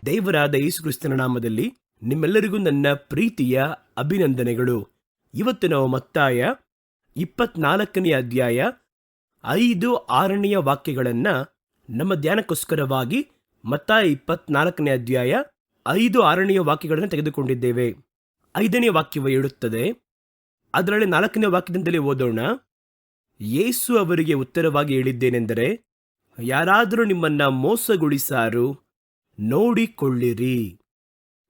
ದೇವರಾದ ಯೇಸು ಕ್ರಿಸ್ತನ ನಾಮದಲ್ಲಿ ನಿಮ್ಮೆಲ್ಲರಿಗೂ ನನ್ನ ಪ್ರೀತಿಯ ಅಭಿನಂದನೆಗಳು. ಇವತ್ತು ನಾವು ಮತ್ತಾಯ 24ನೇ ಅಧ್ಯಾಯ 5-6 ವಾಕ್ಯಗಳನ್ನು ನಮ್ಮ ಧ್ಯಾನಕ್ಕೋಸ್ಕರವಾಗಿ ಮತ್ತಾಯ 24ನೇ ಅಧ್ಯಾಯ 5-6 ವಾಕ್ಯಗಳನ್ನು ತೆಗೆದುಕೊಂಡಿದ್ದೇವೆ. 5ನೇ ವಾಕ್ಯವು ಹೇಳುತ್ತದೆ, ಅದರಲ್ಲಿ 4ನೇ ವಾಕ್ಯದಿಂದಲೇ ಓದೋಣ. ಯೇಸು ಅವರಿಗೆ ಉತ್ತರವಾಗಿ ಹೇಳಿದ್ದೇನೆಂದರೆ, ಯಾರಾದರೂ ನಿಮ್ಮನ್ನ ಮೋಸಗೊಳಿಸಾರು, ನೋಡಿಕೊಳ್ಳಿರಿ.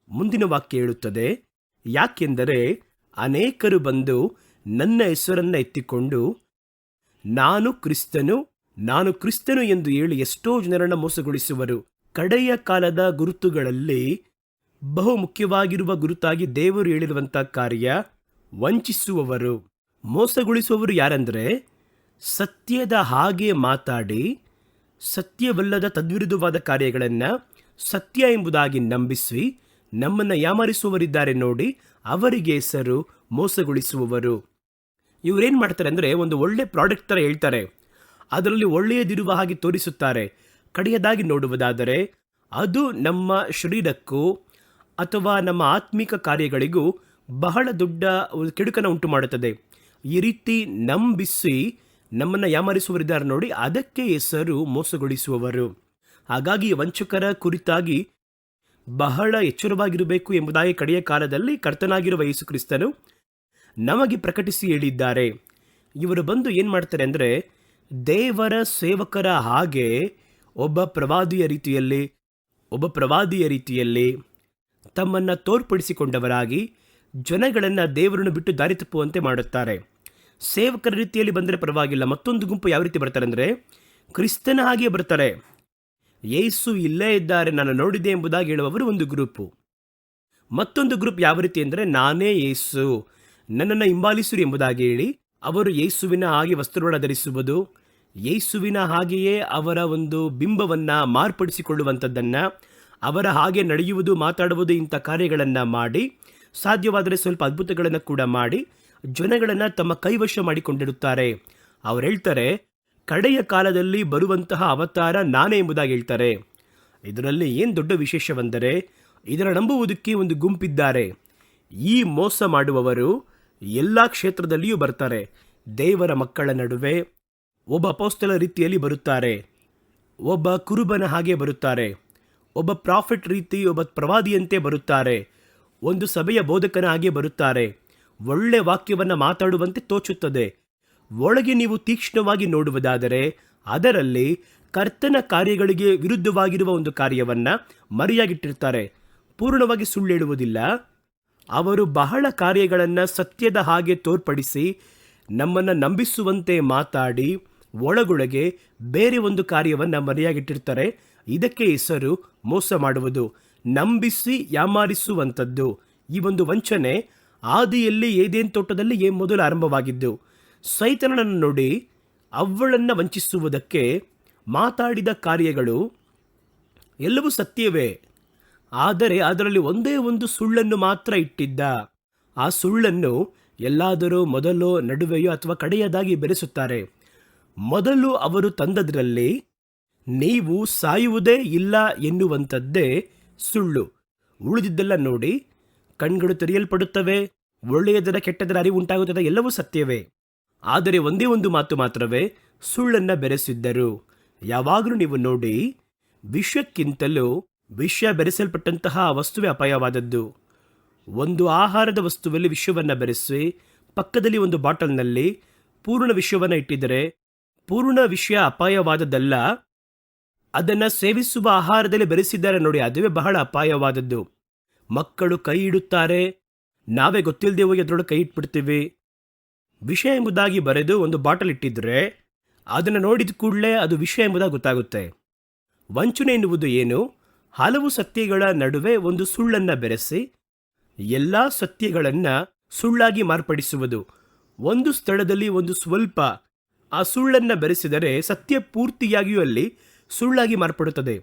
ಮುಂದಿನ ವಾಕ್ಯ ಹೇಳುತ್ತದೆ, ಯಾಕೆಂದರೆ ಅನೇಕರು ಬಂದು ನನ್ನ ಹೆಸರನ್ನ ಎತ್ತಿಕೊಂಡು ನಾನು ಕ್ರಿಸ್ತನು ಎಂದು ಹೇಳಿ ಎಷ್ಟೋ ಜನರನ್ನ ಮೋಸಗೊಳಿಸುವರು. ಕಡೆಯ ಕಾಲದ ಗುರುತುಗಳಲ್ಲಿ ಬಹು ಮುಖ್ಯವಾಗಿರುವ ಗುರುತಾಗಿ ದೇವರು ಹೇಳಿರುವಂತಹ ಕಾರ್ಯ ವಂಚಿಸುವವರು. ಮೋಸಗೊಳಿಸುವವರು ಯಾರಂದ್ರೆ, ಸತ್ಯದ ಹಾಗೆ ಮಾತಾಡಿ ಸತ್ಯವಲ್ಲದ ತದ್ವಿರುದ್ಧವಾದ ಕಾರ್ಯಗಳನ್ನು ಸತ್ಯ ಎಂಬುದಾಗಿ ನಂಬಿಸಿ ನಮ್ಮನ್ನು ಯಾಮಾರಿಸುವವರಿದ್ದಾರೆ ನೋಡಿ, ಅವರಿಗೆ ಹೆಸರು ಮೋಸಗೊಳಿಸುವವರು. ಇವರೇನು ಮಾಡ್ತಾರೆ ಅಂದರೆ, ಒಂದು ಒಳ್ಳೆ ಪ್ರಾಡಕ್ಟ್ ಥರ ಹೇಳ್ತಾರೆ, ಅದರಲ್ಲಿ ಒಳ್ಳೆಯದಿರುವ ಹಾಗೆ ತೋರಿಸುತ್ತಾರೆ. ಕಡೆಯದಾಗಿ ನೋಡುವುದಾದರೆ ಅದು ನಮ್ಮ ಶರೀರಕ್ಕೂ ಅಥವಾ ನಮ್ಮ ಆತ್ಮಿಕ ಕಾರ್ಯಗಳಿಗೂ ಬಹಳ ದೊಡ್ಡ ಕೆಡುಕನ್ನು ಉಂಟು ಮಾಡುತ್ತದೆ. ಈ ರೀತಿ ನಂಬಿಸಿ ನಮ್ಮನ್ನು ಯಾಮಾರಿಸುವವರಿದ್ದಾರೆ ನೋಡಿ, ಅದಕ್ಕೆ ಹೆಸರು ಮೋಸಗೊಳಿಸುವವರು. ಹಾಗಾಗಿ ವಂಚಕರ ಕುರಿತಾಗಿ ಬಹಳ ಎಚ್ಚರವಾಗಿರಬೇಕು ಎಂಬುದಾಗಿ ಕಡೆಯ ಕಾಲದಲ್ಲಿ ಕರ್ತನಾಗಿರುವ ಯೇಸು ಕ್ರಿಸ್ತನು ನಮಗೆ ಪ್ರಕಟಿಸಿ ಹೇಳಿದ್ದಾರೆ. ಇವರು ಬಂದು ಏನು ಮಾಡ್ತಾರೆ ಅಂದರೆ, ದೇವರ ಸೇವಕರ ಹಾಗೆ ಒಬ್ಬ ಪ್ರವಾದಿಯ ರೀತಿಯಲ್ಲಿ ತಮ್ಮನ್ನು ತೋರ್ಪಡಿಸಿಕೊಂಡವರಾಗಿ ಜನಗಳನ್ನು ದೇವರನ್ನು ಬಿಟ್ಟು ದಾರಿ ತಪ್ಪುವಂತೆ ಮಾಡುತ್ತಾರೆ. ಸೇವಕರ ರೀತಿಯಲ್ಲಿ ಬಂದರೆ ಪರವಾಗಿಲ್ಲ. ಮತ್ತೊಂದು ಗುಂಪು ಯಾವ ರೀತಿ ಬರ್ತಾರೆ ಅಂದರೆ, ಕ್ರಿಸ್ತನ ಹಾಗೆ ಬರ್ತಾರೆ. ಯೇಸು ಇಲ್ಲೇ ಇದ್ದಾರೆ, ನಾನು ನೋಡಿದೆ ಎಂಬುದಾಗಿ ಹೇಳುವವರು ಒಂದು ಗ್ರೂಪು. ಮತ್ತೊಂದು ಗ್ರೂಪ್ ಯಾವ ರೀತಿ ಅಂದರೆ, ನಾನೇ ಯೇಸು, ನನ್ನನ್ನು ಹಿಂಬಾಲಿಸಿರಿ ಎಂಬುದಾಗಿ ಹೇಳಿ ಅವರು ಯೇಸುವಿನ ಹಾಗೆ ವಸ್ತ್ರವನ್ನು ಧರಿಸುವುದು, ಯೇಸುವಿನ ಹಾಗೆಯೇ ಅವರ ಒಂದು ಬಿಂಬವನ್ನು ಮಾರ್ಪಡಿಸಿಕೊಳ್ಳುವಂಥದ್ದನ್ನು, ಅವರ ಹಾಗೆ ನಡೆಯುವುದು, ಮಾತಾಡುವುದು, ಇಂಥ ಕಾರ್ಯಗಳನ್ನು ಮಾಡಿ ಸಾಧ್ಯವಾದರೆ ಸ್ವಲ್ಪ ಅದ್ಭುತಗಳನ್ನು ಕೂಡ ಮಾಡಿ ಜನಗಳನ್ನು ತಮ್ಮ ಕೈವಶ ಮಾಡಿಕೊಂಡಿರುತ್ತಾರೆ. ಅವ್ರು ಹೇಳ್ತಾರೆ, ಕಡೆಯ ಕಾಲದಲ್ಲಿ ಬರುವಂತಹ ಅವತಾರ ನಾನೇ ಎಂಬುದಾಗಿ ಹೇಳ್ತಾರೆ. ಇದರಲ್ಲಿ ಏನು ದೊಡ್ಡ ವಿಶೇಷವೆಂದರೆ, ಇದರ ನಂಬುವುದಕ್ಕೆ ಒಂದು ಗುಂಪಿದ್ದಾರೆ. ಈ ಮೋಸ ಮಾಡುವವರು ಎಲ್ಲ ಕ್ಷೇತ್ರದಲ್ಲಿಯೂ ಬರ್ತಾರೆ. ದೇವರ ಮಕ್ಕಳ ನಡುವೆ ಒಬ್ಬ ಅಪೊಸ್ತಲ ರೀತಿಯಲ್ಲಿ ಬರುತ್ತಾರೆ, ಒಬ್ಬ ಕುರುಬನ ಹಾಗೆ ಬರುತ್ತಾರೆ, ಒಬ್ಬ ಪ್ರಾಫಿಟ್ ರೀತಿ, ಒಬ್ಬ ಪ್ರವಾದಿಯಂತೆ ಬರುತ್ತಾರೆ, ಒಂದು ಸಭೆಯ ಬೋಧಕನ ಹಾಗೆ ಬರುತ್ತಾರೆ. ಒಳ್ಳೆ ವಾಕ್ಯವನ್ನು ಮಾತಾಡುವಂತೆ ತೋಚುತ್ತದೆ. ಒಳಗೆ ನೀವು ತೀಕ್ಷ್ಣವಾಗಿ ನೋಡುವುದಾದರೆ ಅದರಲ್ಲಿ ಕರ್ತನ ಕಾರ್ಯಗಳಿಗೆ ವಿರುದ್ಧವಾಗಿರುವ ಒಂದು ಕಾರ್ಯವನ್ನು ಮರೆಯಾಗಿಟ್ಟಿರ್ತಾರೆ. ಪೂರ್ಣವಾಗಿ ಸುಳ್ಳು ಹೇಳುವುದಿಲ್ಲ. ಅವರು ಬಹಳ ಕಾರ್ಯಗಳನ್ನು ಸತ್ಯದ ಹಾಗೆ ತೋರ್ಪಡಿಸಿ ನಮ್ಮನ್ನು ನಂಬಿಸುವಂತೆ ಮಾತಾಡಿ ಒಳಗೊಳಗೆ ಬೇರೆ ಒಂದು ಕಾರ್ಯವನ್ನು ಮರೆಯಾಗಿಟ್ಟಿರ್ತಾರೆ. ಇದಕ್ಕೆ ಹೆಸರು ಮೋಸ ಮಾಡುವುದು, ನಂಬಿಸಿ ಯಾಮಾರಿಸುವಂಥದ್ದು. ಈ ಒಂದು ವಂಚನೆ ಆದಿಯಲ್ಲಿ ಏದೇನ್ ತೋಟದಲ್ಲಿ ಮೊದಲು ಆರಂಭವಾಗಿದ್ದು. ಸೈತಾನನನ್ನು ನೋಡಿ ಅವಳನ್ನು ವಂಚಿಸುವುದಕ್ಕೆ ಮಾತಾಡಿದ ಕಾರ್ಯಗಳು ಎಲ್ಲವೂ ಸತ್ಯವೇ, ಆದರೆ ಅದರಲ್ಲಿ ಒಂದೇ ಒಂದು ಸುಳ್ಳನ್ನು ಮಾತ್ರ ಇಟ್ಟಿದ್ದ. ಆ ಸುಳ್ಳನ್ನು ಎಲ್ಲಾದರೂ ಮೊದಲೋ ನಡುವೆಯೋ ಅಥವಾ ಕಡೆಯದಾಗಿ ಬೆರೆಸುತ್ತಾರೆ. ಮೊದಲು ಅವರು ತಂದದ್ರಲ್ಲಿ ನೀವು ಸಾಯುವುದೇ ಇಲ್ಲ ಎನ್ನುವಂಥದ್ದೇ ಸುಳ್ಳು. ಉಳಿದಿದ್ದೆಲ್ಲ ನೋಡಿ, ಕಣ್ಗಳು ತೆರೆಯಲ್ಪಡುತ್ತವೆ, ಒಳ್ಳೆಯದರ ಕೆಟ್ಟದರ ಅರಿವು ಉಂಟಾಗುತ್ತದೆ, ಎಲ್ಲವೂ ಸತ್ಯವೇ. ಆದರೆ ಒಂದೇ ಒಂದು ಮಾತು ಮಾತ್ರವೇ ಸುಳ್ಳನ್ನು ಬೆರೆಸಿದ್ದರು. ಯಾವಾಗಲೂ ನೀವು ನೋಡಿ, ವಿಷಕ್ಕಿಂತಲೂ ವಿಷ ಬೆರೆಸಲ್ಪಟ್ಟಂತಹ ವಸ್ತುವೇ ಅಪಾಯವಾದದ್ದು. ಒಂದು ಆಹಾರದ ವಸ್ತುವಲ್ಲಿ ವಿಷವನ್ನು ಬೆರೆಸಿ ಪಕ್ಕದಲ್ಲಿ ಒಂದು ಬಾಟಲ್ನಲ್ಲಿ ಪೂರ್ಣ ವಿಷವನ್ನು ಇಟ್ಟಿದ್ದರೆ ಪೂರ್ಣ ವಿಷ ಅಪಾಯವಾದದ್ದಲ್ಲ, ಅದನ್ನು ಸೇವಿಸುವ ಆಹಾರದಲ್ಲಿ ಬೆರೆಸಿದ್ದಾರೆ ನೋಡಿ, ಅದುವೇ ಬಹಳ ಅಪಾಯವಾದದ್ದು. ಮಕ್ಕಳು ಕೈ ಇಡುತ್ತಾರೆ, ನಾವೇ ಗೊತ್ತಿಲ್ಲದೆ ಹೋಗಿ ಅದರೊಳಗೆ ಕೈ ಇಟ್ಬಿಡ್ತೀವಿ. ವಿಷ ಎಂಬುದಾಗಿ ಬರೆದು ಒಂದು ಬಾಟಲ್ ಇಟ್ಟಿದ್ರೆ ಅದನ್ನು ನೋಡಿದ ಕೂಡಲೇ ಅದು ವಿಷ ಎಂಬುದಾಗಿ ಗೊತ್ತಾಗುತ್ತೆ. ವಂಚನೆ ಎನ್ನುವುದು ಏನು? ಹಲವು ಸತ್ಯಗಳ ನಡುವೆ ಒಂದು ಸುಳ್ಳನ್ನು ಬೆರೆಸಿ ಎಲ್ಲ ಸತ್ಯಗಳನ್ನು ಸುಳ್ಳಾಗಿ ಮಾರ್ಪಡಿಸುವುದು. ಒಂದು ಸ್ಥಳದಲ್ಲಿ ಒಂದು ಸ್ವಲ್ಪ ಆ ಸುಳ್ಳನ್ನು ಬೆರೆಸಿದರೆ ಸತ್ಯ ಪೂರ್ತಿಯಾಗಿಯೂ ಅಲ್ಲಿ ಸುಳ್ಳಾಗಿ ಮಾರ್ಪಡುತ್ತದೆ.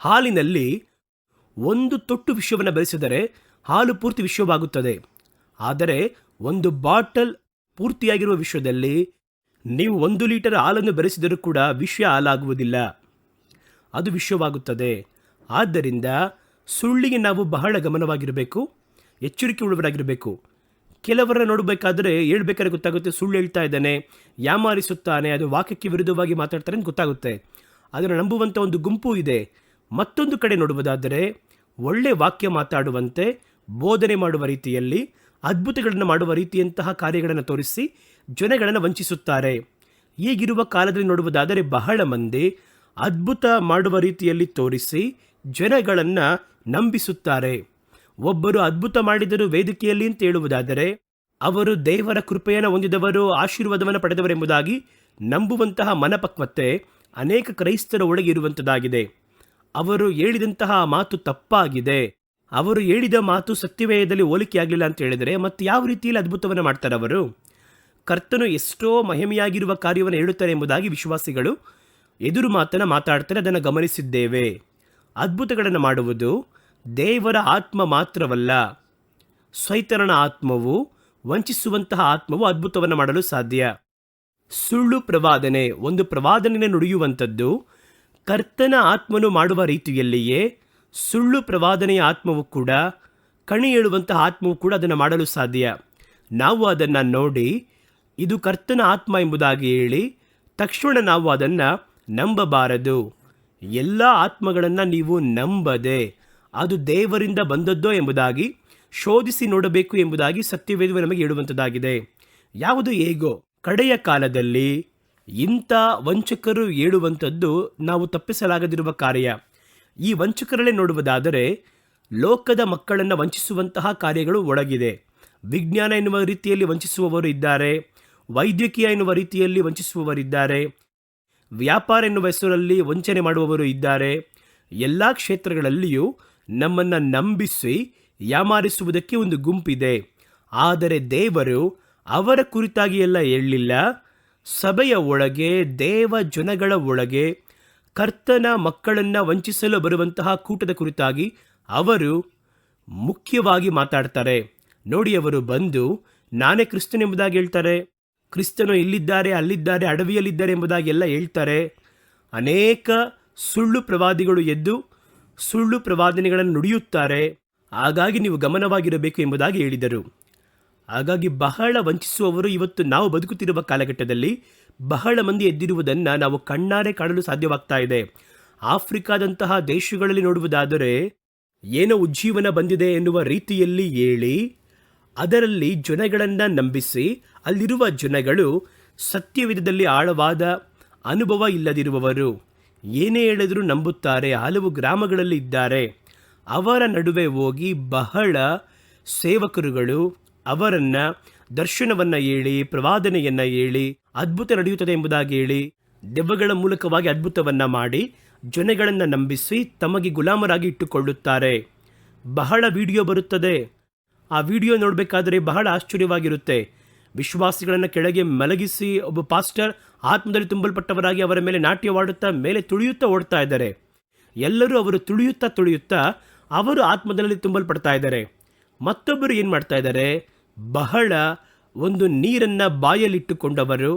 ಹಾಲಿನಲ್ಲಿ ಒಂದು ತೊಟ್ಟು ವಿಷವನ್ನು ಬೆರೆಸಿದರೆ ಹಾಲು ಪೂರ್ತಿ ವಿಷವಾಗುತ್ತದೆ. ಆದರೆ ಒಂದು ಬಾಟಲ್ ಪೂರ್ತಿಯಾಗಿರುವ ವಿಷಯದಲ್ಲಿ ನೀವು 1 ಲೀಟರ್ ಹಾಲನ್ನು ಬೆರೆಸಿದರೂ ಕೂಡ ವಿಷ ಹಾಲಾಗುವುದಿಲ್ಲ, ಅದು ವಿಷವಾಗುತ್ತದೆ. ಆದ್ದರಿಂದ ಸುಳ್ಳಿಗೆ ನಾವು ಬಹಳ ಗಮನವಾಗಿರಬೇಕು, ಎಚ್ಚರಿಕೆ ಉಳ್ಳವರಾಗಿರಬೇಕು. ಕೆಲವರನ್ನ ನೋಡಬೇಕಾದ್ರೆ ಹೇಳ್ಬೇಕಾದ್ರೆ ಗೊತ್ತಾಗುತ್ತೆ, ಸುಳ್ಳು ಹೇಳ್ತಾ ಇದ್ದಾನೆ, ಯಾಮಾರಿಸುತ್ತಾನೆ, ಅದು ವಾಕ್ಯಕ್ಕೆ ವಿರುದ್ಧವಾಗಿ ಮಾತಾಡ್ತಾರೆ ಅಂತ ಗೊತ್ತಾಗುತ್ತೆ. ಅದನ್ನು ನಂಬುವಂಥ ಒಂದು ಗುಂಪು ಇದೆ. ಮತ್ತೊಂದು ಕಡೆ ನೋಡುವುದಾದರೆ ಒಳ್ಳೆ ವಾಕ್ಯ ಮಾತಾಡುವಂತೆ, ಬೋಧನೆ ಮಾಡುವ ರೀತಿಯಲ್ಲಿ, ಅದ್ಭುತಗಳನ್ನು ಮಾಡುವ ರೀತಿಯಂತಹ ಕಾರ್ಯಗಳನ್ನು ತೋರಿಸಿ ಜನಗಳನ್ನು ವಂಚಿಸುತ್ತಾರೆ. ಈಗಿರುವ ಕಾಲದಲ್ಲಿ ನೋಡುವುದಾದರೆ ಬಹಳ ಮಂದಿ ಅದ್ಭುತ ಮಾಡುವ ರೀತಿಯಲ್ಲಿ ತೋರಿಸಿ ಜನಗಳನ್ನು ನಂಬಿಸುತ್ತಾರೆ. ಒಬ್ಬರು ಅದ್ಭುತ ಮಾಡಿದರು ವೇದಿಕೆಯಲ್ಲಿ ಅಂತ ಹೇಳುವುದಾದರೆ ಅವರು ದೇವರ ಕೃಪೆಯನ್ನು ಹೊಂದಿದವರು, ಆಶೀರ್ವಾದವನ್ನು ಪಡೆದವರೆಂಬುದಾಗಿ ನಂಬುವಂತಹ ಮನಪಕ್ವತೆ ಅನೇಕ ಕ್ರೈಸ್ತರ ಒಳಗೆ ಇರುವಂಥದ್ದಾಗಿದೆ. ಅವರು ಹೇಳಿದಂತಹ ಮಾತು ತಪ್ಪಾಗಿದೆ, ಅವರು ಹೇಳಿದ ಮಾತು ಸತ್ಯವೇದದಲ್ಲಿ ಹೋಲಿಕೆಯಾಗಲಿಲ್ಲ ಅಂತ ಹೇಳಿದರೆ ಮತ್ತೆ ಯಾವ ರೀತಿಯಲ್ಲಿ ಅದ್ಭುತವನ್ನು ಮಾಡ್ತಾರೆ ಅವರು? ಕರ್ತನು ಎಷ್ಟೋ ಮಹಿಮೆಯಾಗಿರುವ ಕಾರ್ಯವನ್ನು ಹೇಳುತ್ತಾರೆ ಎಂಬುದಾಗಿ ವಿಶ್ವಾಸಿಗಳು ಎದುರು ಮಾತನ್ನು ಮಾತಾಡ್ತಾರೆ. ಅದನ್ನು ಗಮನಿಸಿದ್ದೇವೆ. ಅದ್ಭುತಗಳನ್ನು ಮಾಡುವುದು ದೇವರ ಆತ್ಮ ಮಾತ್ರವಲ್ಲ, ಸೈತಾನನ ಆತ್ಮವು, ವಂಚಿಸುವಂತಹ ಆತ್ಮವು ಅದ್ಭುತವನ್ನು ಮಾಡಲು ಸಾಧ್ಯ. ಸುಳ್ಳು ಪ್ರವಾದನೆ, ಒಂದು ಪ್ರವಾದನೆಯನ್ನು ನುಡಿಯುವಂಥದ್ದು ಕರ್ತನ ಆತ್ಮನು ಮಾಡುವ ರೀತಿಯಲ್ಲಿಯೇ ಸುಳ್ಳು ಪ್ರವಾದನೆಯ ಆತ್ಮವು ಕೂಡ, ಕಣಿ ಹೇಳುವಂತಹ ಆತ್ಮವು ಕೂಡ ಅದನ್ನು ಮಾಡಲು ಸಾಧ್ಯ. ನಾವು ಅದನ್ನು ನೋಡಿ ಇದು ಕರ್ತನ ಆತ್ಮ ಎಂಬುದಾಗಿ ಹೇಳಿ ತಕ್ಷಣ ನಾವು ಅದನ್ನು ನಂಬಬಾರದು. ಎಲ್ಲ ಆತ್ಮಗಳನ್ನು ನೀವು ನಂಬದೆ ಅದು ದೇವರಿಂದ ಬಂದದ್ದೋ ಎಂಬುದಾಗಿ ಶೋಧಿಸಿ ನೋಡಬೇಕು ಎಂಬುದಾಗಿ ಸತ್ಯವೇದವು ನಮಗೆ ಹೇಳುವಂಥದ್ದಾಗಿದೆ. ಯಾವುದು ಹೇಗೋ ಕಡೆಯ ಕಾಲದಲ್ಲಿ ಇಂಥ ವಂಚಕರು ಹೇಳುವಂಥದ್ದು ನಾವು ತಪ್ಪಿಸಲಾಗದಿರುವ ಕಾರ್ಯ. ಈ ವಂಚಕರಲ್ಲೇ ನೋಡುವುದಾದರೆ ಲೋಕದ ಮಕ್ಕಳನ್ನು ವಂಚಿಸುವಂತಹ ಕಾರ್ಯಗಳು ಒಳಗಿದೆ. ವಿಜ್ಞಾನ ಎನ್ನುವ ರೀತಿಯಲ್ಲಿ ವಂಚಿಸುವವರು ಇದ್ದಾರೆ, ವೈದ್ಯಕೀಯ ಎನ್ನುವ ರೀತಿಯಲ್ಲಿ ವಂಚಿಸುವವರಿದ್ದಾರೆ, ವ್ಯಾಪಾರ ಎನ್ನುವ ಹೆಸರಲ್ಲಿ ವಂಚನೆ ಮಾಡುವವರು ಇದ್ದಾರೆ. ಎಲ್ಲ ಕ್ಷೇತ್ರಗಳಲ್ಲಿಯೂ ನಮ್ಮನ್ನು ನಂಬಿಸಿ ಯಾಮಾರಿಸುವುದಕ್ಕೆ ಒಂದು ಗುಂಪಿದೆ. ಆದರೆ ದೇವರು ಅವರ ಕುರಿತಾಗಿ ಎಲ್ಲ ಹೇಳಲಿಲ್ಲ. ಸಭೆಯ ಒಳಗೆ, ದೇವ ಜನಗಳ ಒಳಗೆ ಕರ್ತನ ಮಕ್ಕಳನ್ನು ವಂಚಿಸಲು ಬರುವಂತಹ ಕೂಟದ ಕುರಿತಾಗಿ ಅವರು ಮುಖ್ಯವಾಗಿ ಮಾತಾಡ್ತಾರೆ. ನೋಡಿ, ಅವರು ಬಂದು ನಾನೇ ಕ್ರಿಸ್ತನೆಂಬುದಾಗಿ ಹೇಳ್ತಾರೆ, ಕ್ರಿಸ್ತನು ಇಲ್ಲಿದ್ದಾರೆ, ಅಲ್ಲಿದ್ದಾರೆ, ಅಡವಿಯಲ್ಲಿದ್ದಾರೆ ಎಂಬುದಾಗಿ ಎಲ್ಲ ಹೇಳ್ತಾರೆ. ಅನೇಕ ಸುಳ್ಳು ಪ್ರವಾದಿಗಳು ಎದ್ದು ಸುಳ್ಳು ಪ್ರವಾದನೆಗಳನ್ನು ನುಡಿಯುತ್ತಾರೆ. ಹಾಗಾಗಿ ನೀವು ಗಮನವಾಗಿರಬೇಕು ಎಂಬುದಾಗಿ ಹೇಳಿದರು. ಹಾಗಾಗಿ ಬಹಳ ವಂಚಿಸುವವರು ಇವತ್ತು ನಾವು ಬದುಕುತ್ತಿರುವ ಕಾಲಘಟ್ಟದಲ್ಲಿ ಬಹಳ ಮಂದಿ ಎದ್ದಿರುವುದನ್ನು ನಾವು ಕಣ್ಣಾರೆ ಕಾಣಲು ಸಾಧ್ಯವಾಗ್ತಾ ಇದೆ. ಆಫ್ರಿಕಾದಂತಹ ದೇಶಗಳಲ್ಲಿ ನೋಡುವುದಾದರೆ ಏನೋ ಉಜ್ಜೀವನ ಬಂದಿದೆ ಎನ್ನುವ ರೀತಿಯಲ್ಲಿ ಹೇಳಿ ಅದರಲ್ಲಿ ಜನಗಳನ್ನು ನಂಬಿಸಿ, ಅಲ್ಲಿರುವ ಜನಗಳು ಸತ್ಯವೇದದಲ್ಲಿ ಆಳವಾದ ಅನುಭವ ಇಲ್ಲದಿರುವವರು, ಏನೇ ಹೇಳಿದರೂ ನಂಬುತ್ತಾರೆ. ಹಲವು ಗ್ರಾಮಗಳಲ್ಲಿ ಇದ್ದಾರೆ. ಅವರ ನಡುವೆ ಹೋಗಿ ಬಹಳ ಸೇವಕರುಗಳು ಅವರನ್ನು ದರ್ಶನವನ್ನು ಹೇಳಿ, ಪ್ರವಾದನೆಯನ್ನು ಹೇಳಿ, ಅದ್ಭುತ ನಡೆಯುತ್ತದೆ ಎಂಬುದಾಗಿ ಹೇಳಿ, ದೆವ್ವಗಳ ಮೂಲಕವಾಗಿ ಅದ್ಭುತವನ್ನು ಮಾಡಿ ಜನಗಳನ್ನು ನಂಬಿಸಿ ತಮಗೆ ಗುಲಾಮರಾಗಿ ಇಟ್ಟುಕೊಳ್ಳುತ್ತಾರೆ. ಬಹಳ ವಿಡಿಯೋ ಬರುತ್ತದೆ. ಆ ವಿಡಿಯೋ ನೋಡಬೇಕಾದರೆ ಬಹಳ ಆಶ್ಚರ್ಯವಾಗಿರುತ್ತೆ. ವಿಶ್ವಾಸಿಗಳನ್ನು ಕೆಳಗೆ ಮಲಗಿಸಿ ಒಬ್ಬ ಪಾಸ್ಟರ್ ಆತ್ಮದಲ್ಲಿ ತುಂಬಲ್ಪಟ್ಟವರಾಗಿ ಅವರ ಮೇಲೆ ನಾಟ್ಯವಾಡುತ್ತಾ ಮೇಲೆ ತುಳಿಯುತ್ತಾ ಓಡ್ತಾ ಇದ್ದಾರೆ. ಎಲ್ಲರೂ ಅವರು ತುಳಿಯುತ್ತಾ ಅವರು ಆತ್ಮದಲ್ಲಿ ತುಂಬಲ್ಪಡ್ತಾ ಇದ್ದಾರೆ. ಮತ್ತೊಬ್ಬರು ಏನು ಮಾಡ್ತಾ ಇದ್ದಾರೆ, ಬಹಳ ಒಂದು ನೀರನ್ನು ಬಾಯಲ್ಲಿಟ್ಟುಕೊಂಡವರು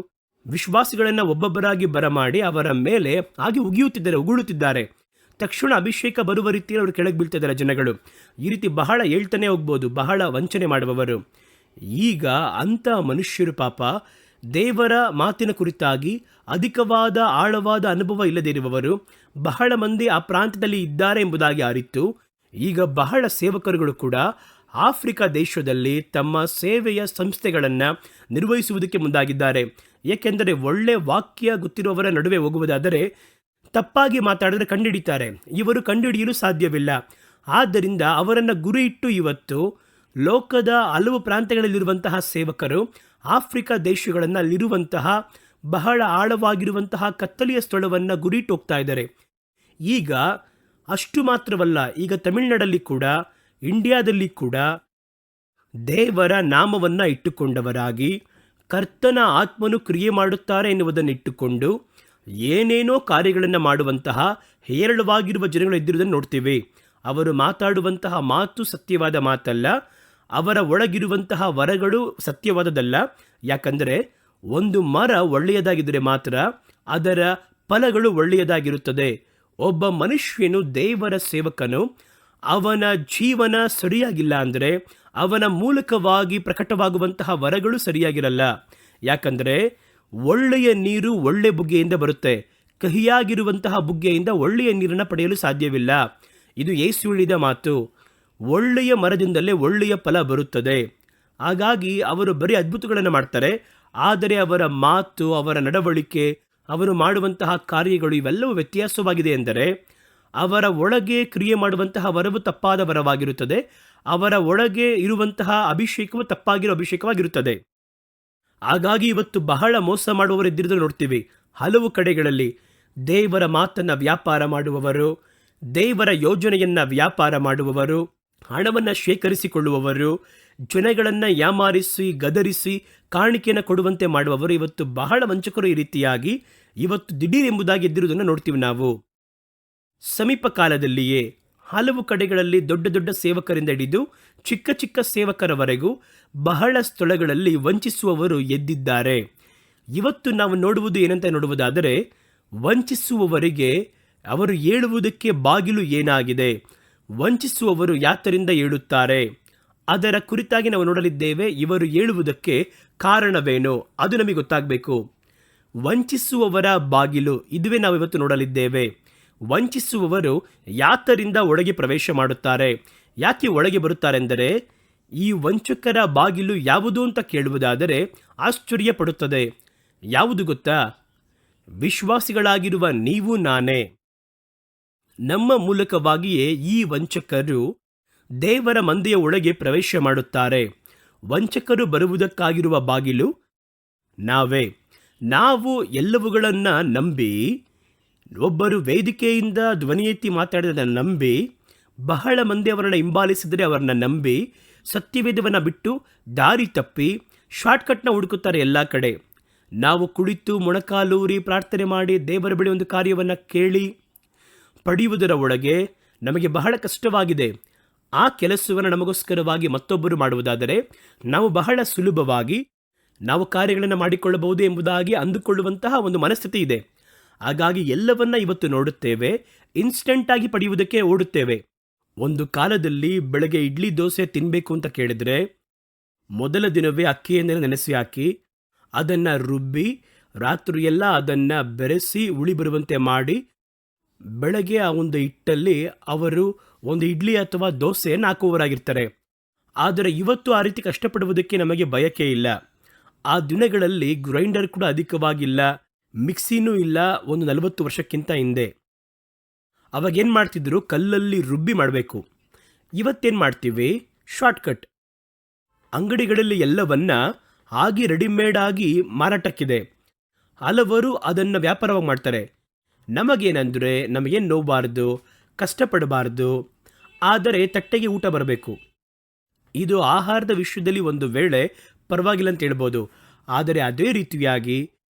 ವಿಶ್ವಾಸಿಗಳನ್ನು ಒಬ್ಬೊಬ್ಬರಾಗಿ ಬರಮಾಡಿ ಅವರ ಮೇಲೆ ಹಾಗೆ ಉಗುಳುತ್ತಿದ್ದಾರೆ. ತಕ್ಷಣ ಅಭಿಷೇಕ ಬರುವ ರೀತಿಯಲ್ಲಿ ಅವರು ಕೆಳಗೆ ಬೀಳ್ತಿದ್ದಾರೆ ಜನಗಳು. ಈ ರೀತಿ ಬಹಳ ಹೇಳ್ತಾನೆ ಹೋಗ್ಬೋದು, ಬಹಳ ವಂಚನೆ ಮಾಡುವವರು. ಈಗ ಅಂಥ ಮನುಷ್ಯರು ಪಾಪ ದೇವರ ಮಾತಿನ ಕುರಿತಾಗಿ ಅಧಿಕವಾದ ಆಳವಾದ ಅನುಭವ ಇಲ್ಲದೇ ಇರುವವರು ಬಹಳ ಮಂದಿ ಆ ಪ್ರಾಂತ್ಯದಲ್ಲಿ ಇದ್ದಾರೆ ಎಂಬುದಾಗಿ ಅರಿತು ಈಗ ಬಹಳ ಸೇವಕರುಗಳು ಕೂಡ ಆಫ್ರಿಕಾ ದೇಶದಲ್ಲಿ ತಮ್ಮ ಸೇವೆಯ ಸಂಸ್ಥೆಗಳನ್ನು ನಿರ್ವಹಿಸುವುದಕ್ಕೆ ಮುಂದಾಗಿದ್ದಾರೆ. ಏಕೆಂದರೆ ಒಳ್ಳೆ ವಾಕ್ಯ ಗೊತ್ತಿರುವವರ ನಡುವೆ ಹೋಗುವುದಾದರೆ ತಪ್ಪಾಗಿ ಮಾತಾಡಿದರೆ ಕಂಡುಹಿಡಿತಾರೆ. ಇವರು ಕಂಡುಹಿಡಿಯಲು ಸಾಧ್ಯವಿಲ್ಲ. ಆದ್ದರಿಂದ ಅವರನ್ನು ಗುರಿ ಇಟ್ಟು ಇವತ್ತು ಲೋಕದ ಹಲವು ಪ್ರಾಂತ್ಯಗಳಲ್ಲಿರುವಂತಹ ಸೇವಕರು ಆಫ್ರಿಕಾ ದೇಶಗಳನ್ನು ಅಲ್ಲಿರುವಂತಹ ಬಹಳ ಆಳವಾಗಿರುವಂತಹ ಕತ್ತಲೆಯ ಸ್ಥಳವನ್ನು ಗುರಿಯಿಟ್ಟು ಹೋಗ್ತಾ ಇದ್ದಾರೆ. ಈಗ ಅಷ್ಟು ಮಾತ್ರವಲ್ಲ, ಈಗ ತಮಿಳುನಾಡಲ್ಲಿ ಕೂಡ, ಇಂಡಿಯಾದಲ್ಲಿ ಕೂಡ ದೇವರ ನಾಮವನ್ನು ಇಟ್ಟುಕೊಂಡವರಾಗಿ ಕರ್ತನ ಆತ್ಮನು ಕ್ರಿಯೆ ಮಾಡುತ್ತಾರೆ ಎನ್ನುವುದನ್ನು ಇಟ್ಟುಕೊಂಡು ಏನೇನೋ ಕಾರ್ಯಗಳನ್ನು ಮಾಡುವಂತಹ ಹೇರಳವಾಗಿರುವ ಜನಗಳು ಇದ್ದಿರುವುದನ್ನು ನೋಡ್ತೀವಿ. ಅವರು ಮಾತಾಡುವಂತಹ ಮಾತು ಸತ್ಯವಾದ ಮಾತಲ್ಲ, ಅವರ ಒಳಗಿರುವಂತಹ ವರಗಳು ಸತ್ಯವಾದದಲ್ಲ. ಯಾಕಂದರೆ ಒಂದು ಮರ ಒಳ್ಳೆಯದಾಗಿದ್ದರೆ ಮಾತ್ರ ಅದರ ಫಲಗಳು ಒಳ್ಳೆಯದಾಗಿರುತ್ತದೆ. ಒಬ್ಬ ಮನುಷ್ಯನು, ದೇವರ ಸೇವಕನು ಅವನ ಜೀವನ ಸರಿಯಾಗಿಲ್ಲ ಅಂದರೆ ಅವನ ಮೂಲಕವಾಗಿ ಪ್ರಕಟವಾಗುವಂತಹ ವರಗಳು ಸರಿಯಾಗಿರಲ್ಲ. ಯಾಕಂದರೆ ಒಳ್ಳೆಯ ನೀರು ಒಳ್ಳೆ ಬುಗ್ಗೆಯಿಂದ ಬರುತ್ತೆ, ಕಹಿಯಾಗಿರುವಂತಹ ಬುಗ್ಗೆಯಿಂದ ಒಳ್ಳೆಯ ನೀರನ್ನು ಪಡೆಯಲು ಸಾಧ್ಯವಿಲ್ಲ. ಇದು ಯೇಸು ಹೇಳಿದ ಮಾತು. ಒಳ್ಳೆಯ ಮರದಿಂದಲೇ ಒಳ್ಳೆಯ ಫಲ ಬರುತ್ತದೆ. ಹಾಗಾಗಿ ಅವರು ಬರೀ ಅದ್ಭುತಗಳನ್ನು ಮಾಡ್ತಾರೆ, ಆದರೆ ಅವರ ಮಾತು, ಅವರ ನಡವಳಿಕೆ, ಅವರು ಮಾಡುವಂತಹ ಕಾರ್ಯಗಳು ಇವೆಲ್ಲವೂ ವ್ಯತ್ಯಾಸವಾಗಿದೆ. ಎಂದರೆ ಅವರ ಒಳಗೆ ಕ್ರಿಯೆ ಮಾಡುವಂತಹ ವರವು ತಪ್ಪಾದ ವರವಾಗಿರುತ್ತದೆ, ಅವರ ಒಳಗೆ ಇರುವಂತಹ ಅಭಿಷೇಕವು ತಪ್ಪಾಗಿರೋ ಅಭಿಷೇಕವಾಗಿರುತ್ತದೆ. ಹಾಗಾಗಿ ಇವತ್ತು ಬಹಳ ಮೋಸ ಮಾಡುವವರಿದ್ದಿರೋದು ನೋಡ್ತೀವಿ. ಹಲವು ಕಡೆಗಳಲ್ಲಿ ದೇವರ ಮಾತನ್ನು ವ್ಯಾಪಾರ ಮಾಡುವವರು, ದೇವರ ಯೋಜನೆಯನ್ನು ವ್ಯಾಪಾರ ಮಾಡುವವರು, ಹಣವನ್ನು ಶೇಖರಿಸಿಕೊಳ್ಳುವವರು, ಜನಗಳನ್ನು ಯಾಮಾರಿಸಿ ಗದರಿಸಿ ಕಾಣಿಕೆಯನ್ನು ಕೊಡುವಂತೆ ಮಾಡುವವರು ಇವತ್ತು ಬಹಳ ವಂಚಕರು ಈ ರೀತಿಯಾಗಿ ಇವತ್ತು ದಿಢೀರ್ ಎಂಬುದಾಗಿ ಎದ್ದಿರುವುದನ್ನು ನೋಡ್ತೀವಿ ನಾವು. ಸಮೀಪ ಕಾಲದಲ್ಲಿಯೇ ಹಲವು ಕಡೆಗಳಲ್ಲಿ ದೊಡ್ಡ ದೊಡ್ಡ ಸೇವಕರಿಂದ ಹಿಡಿದು ಚಿಕ್ಕ ಚಿಕ್ಕ ಸೇವಕರವರೆಗೂ ಬಹಳ ಸ್ಥಳಗಳಲ್ಲಿ ವಂಚಿಸುವವರು ಎದ್ದಿದ್ದಾರೆ. ಇವತ್ತು ನಾವು ನೋಡುವುದು ಏನಂತ ನೋಡುವುದಾದರೆ, ವಂಚಿಸುವವರಿಗೆ ಅವರು ಹೇಳುವುದಕ್ಕೆ ಬಾಗಿಲು ಏನಾಗಿದೆ, ವಂಚಿಸುವವರು ಯಾತರಿಂದ ಹೇಳುತ್ತಾರೆ, ಅದರ ಕುರಿತಾಗಿ ನಾವು ನೋಡಲಿದ್ದೇವೆ. ಇವರು ಹೇಳುವುದಕ್ಕೆ ಕಾರಣವೇನು ಅದು ನಮಗೆ ಗೊತ್ತಾಗಬೇಕು. ವಂಚಿಸುವವರ ಬಾಗಿಲು ಇದುವೇ ನಾವು ಇವತ್ತು ನೋಡಲಿದ್ದೇವೆ. ವಂಚಿಸುವವರು ಯಾತರಿಂದ ಒಳಗೆ ಪ್ರವೇಶ ಮಾಡುತ್ತಾರೆ, ಯಾಕೆ ಒಳಗೆ ಬರುತ್ತಾರೆಂದರೆ, ಈ ವಂಚಕರ ಬಾಗಿಲು ಯಾವುದು ಅಂತ ಕೇಳುವುದಾದರೆ ಆಶ್ಚರ್ಯ ಪಡುತ್ತದೆ. ಯಾವುದು ಗೊತ್ತಾ? ವಿಶ್ವಾಸಿಗಳಾಗಿರುವ ನೀವು ನಾನೇ. ನಮ್ಮ ಮೂಲಕವಾಗಿಯೇ ಈ ವಂಚಕರು ದೇವರ ಮಂದೆಯ ಒಳಗೆ ಪ್ರವೇಶ ಮಾಡುತ್ತಾರೆ. ವಂಚಕರು ಬರುವುದಕ್ಕಾಗಿರುವ ಬಾಗಿಲು ನಾವೇ. ನಾವು ಎಲ್ಲವುಗಳನ್ನು ನಂಬಿ, ಒಬ್ಬರು ವೇದಿಕೆಯಿಂದ ಧ್ವನಿ ಎತ್ತಿ ಮಾತಾಡಿದನ್ನು ನಂಬಿ, ಬಹಳ ಮಂದಿ ಅವರನ್ನು ಹಿಂಬಾಲಿಸಿದರೆ ಅವರನ್ನು ನಂಬಿ, ಸತ್ಯವೇದವನ್ನು ಬಿಟ್ಟು ದಾರಿ ತಪ್ಪಿ ಶಾರ್ಟ್ಕಟ್ನ ಹುಡುಕುತ್ತಾರೆ ಎಲ್ಲ ಕಡೆ. ನಾವು ಕುಳಿತು ಮೊಣಕಾಲೂರಿ ಪ್ರಾರ್ಥನೆ ಮಾಡಿ ದೇವರ ಬಳಿ ಒಂದು ಕಾರ್ಯವನ್ನು ಕೇಳಿ ಪಡೆಯುವುದರ ಒಳಗೆ ನಮಗೆ ಬಹಳ ಕಷ್ಟವಾಗಿದೆ. ಆ ಕೆಲಸವನ್ನು ನಮಗೋಸ್ಕರವಾಗಿ ಮತ್ತೊಬ್ಬರು ಮಾಡುವುದಾದರೆ ನಾವು ಬಹಳ ಸುಲಭವಾಗಿ ನಾವು ಕಾರ್ಯಗಳನ್ನು ಮಾಡಿಕೊಳ್ಳಬಹುದು ಎಂಬುದಾಗಿ ಅಂದುಕೊಳ್ಳುವಂತಹ ಒಂದು ಮನಸ್ಥಿತಿ ಇದೆ. ಹಾಗಾಗಿ ಎಲ್ಲವನ್ನ ಇವತ್ತು ನೋಡುತ್ತೇವೆ, ಇನ್ಸ್ಟೆಂಟಾಗಿ ಪಡೆಯುವುದಕ್ಕೆ ಓಡುತ್ತೇವೆ. ಒಂದು ಕಾಲದಲ್ಲಿ ಬೆಳಗ್ಗೆ ಇಡ್ಲಿ ದೋಸೆ ತಿನ್ನಬೇಕು ಅಂತ ಕೇಳಿದರೆ ಮೊದಲ ದಿನವೇ ಅಕ್ಕಿಯನ್ನು ನೆನೆಸಿ ಹಾಕಿ ಅದನ್ನು ರುಬ್ಬಿ ರಾತ್ರಿಯೆಲ್ಲ ಅದನ್ನು ಬೆರೆಸಿ ಉಳಿ ಬರುವಂತೆ ಮಾಡಿ ಬೆಳಗ್ಗೆ ಆ ಒಂದು ಹಿಟ್ಟಲ್ಲಿ ಅವರು ಒಂದು ಇಡ್ಲಿ ಅಥವಾ ದೋಸೆಯನ್ನು ಹಾಕುವವರಾಗಿರ್ತಾರೆ. ಆದರೆ ಇವತ್ತು ಆ ರೀತಿ ಕಷ್ಟಪಡುವುದಕ್ಕೆ ನಮಗೆ ಬಯಕೆ ಇಲ್ಲ. ಆ ದಿನಗಳಲ್ಲಿ ಗ್ರೈಂಡರ್ ಕೂಡ ಅಧಿಕವಾಗಿಲ್ಲ, ಮಿಕ್ಸಿನೂ ಇಲ್ಲ. ಒಂದು 40 ವರ್ಷಕ್ಕಿಂತ ಹಿಂದೆ ಅವಾಗೇನು ಮಾಡ್ತಿದ್ರು, ಕಲ್ಲಲ್ಲಿ ರುಬ್ಬಿ ಮಾಡಬೇಕು. ಇವತ್ತೇನು ಮಾಡ್ತೀವಿ, ಶಾರ್ಟ್ಕಟ್. ಅಂಗಡಿಗಳಲ್ಲಿ ಎಲ್ಲವನ್ನ ಹಾಗೆ ರೆಡಿಮೇಡ್ ಆಗಿ ಮಾರಾಟಕ್ಕಿದೆ. ಹಲವರು ಅದನ್ನು ವ್ಯಾಪಾರವಾಗಿ ಮಾಡ್ತಾರೆ. ನಮಗೇನೆಂದರೆ ನಮಗೇನು ನೋವಬಾರ್ದು, ಕಷ್ಟಪಡಬಾರ್ದು, ಆದರೆ ತಟ್ಟೆಗೆ ಊಟ ಬರಬೇಕು. ಇದು ಆಹಾರದ ವಿಷಯದಲ್ಲಿ ಒಂದು ವೇಳೆ ಪರವಾಗಿಲ್ಲ ಅಂತ ಹೇಳ್ಬೋದು. ಆದರೆ ಅದೇ ರೀತಿಯಾಗಿ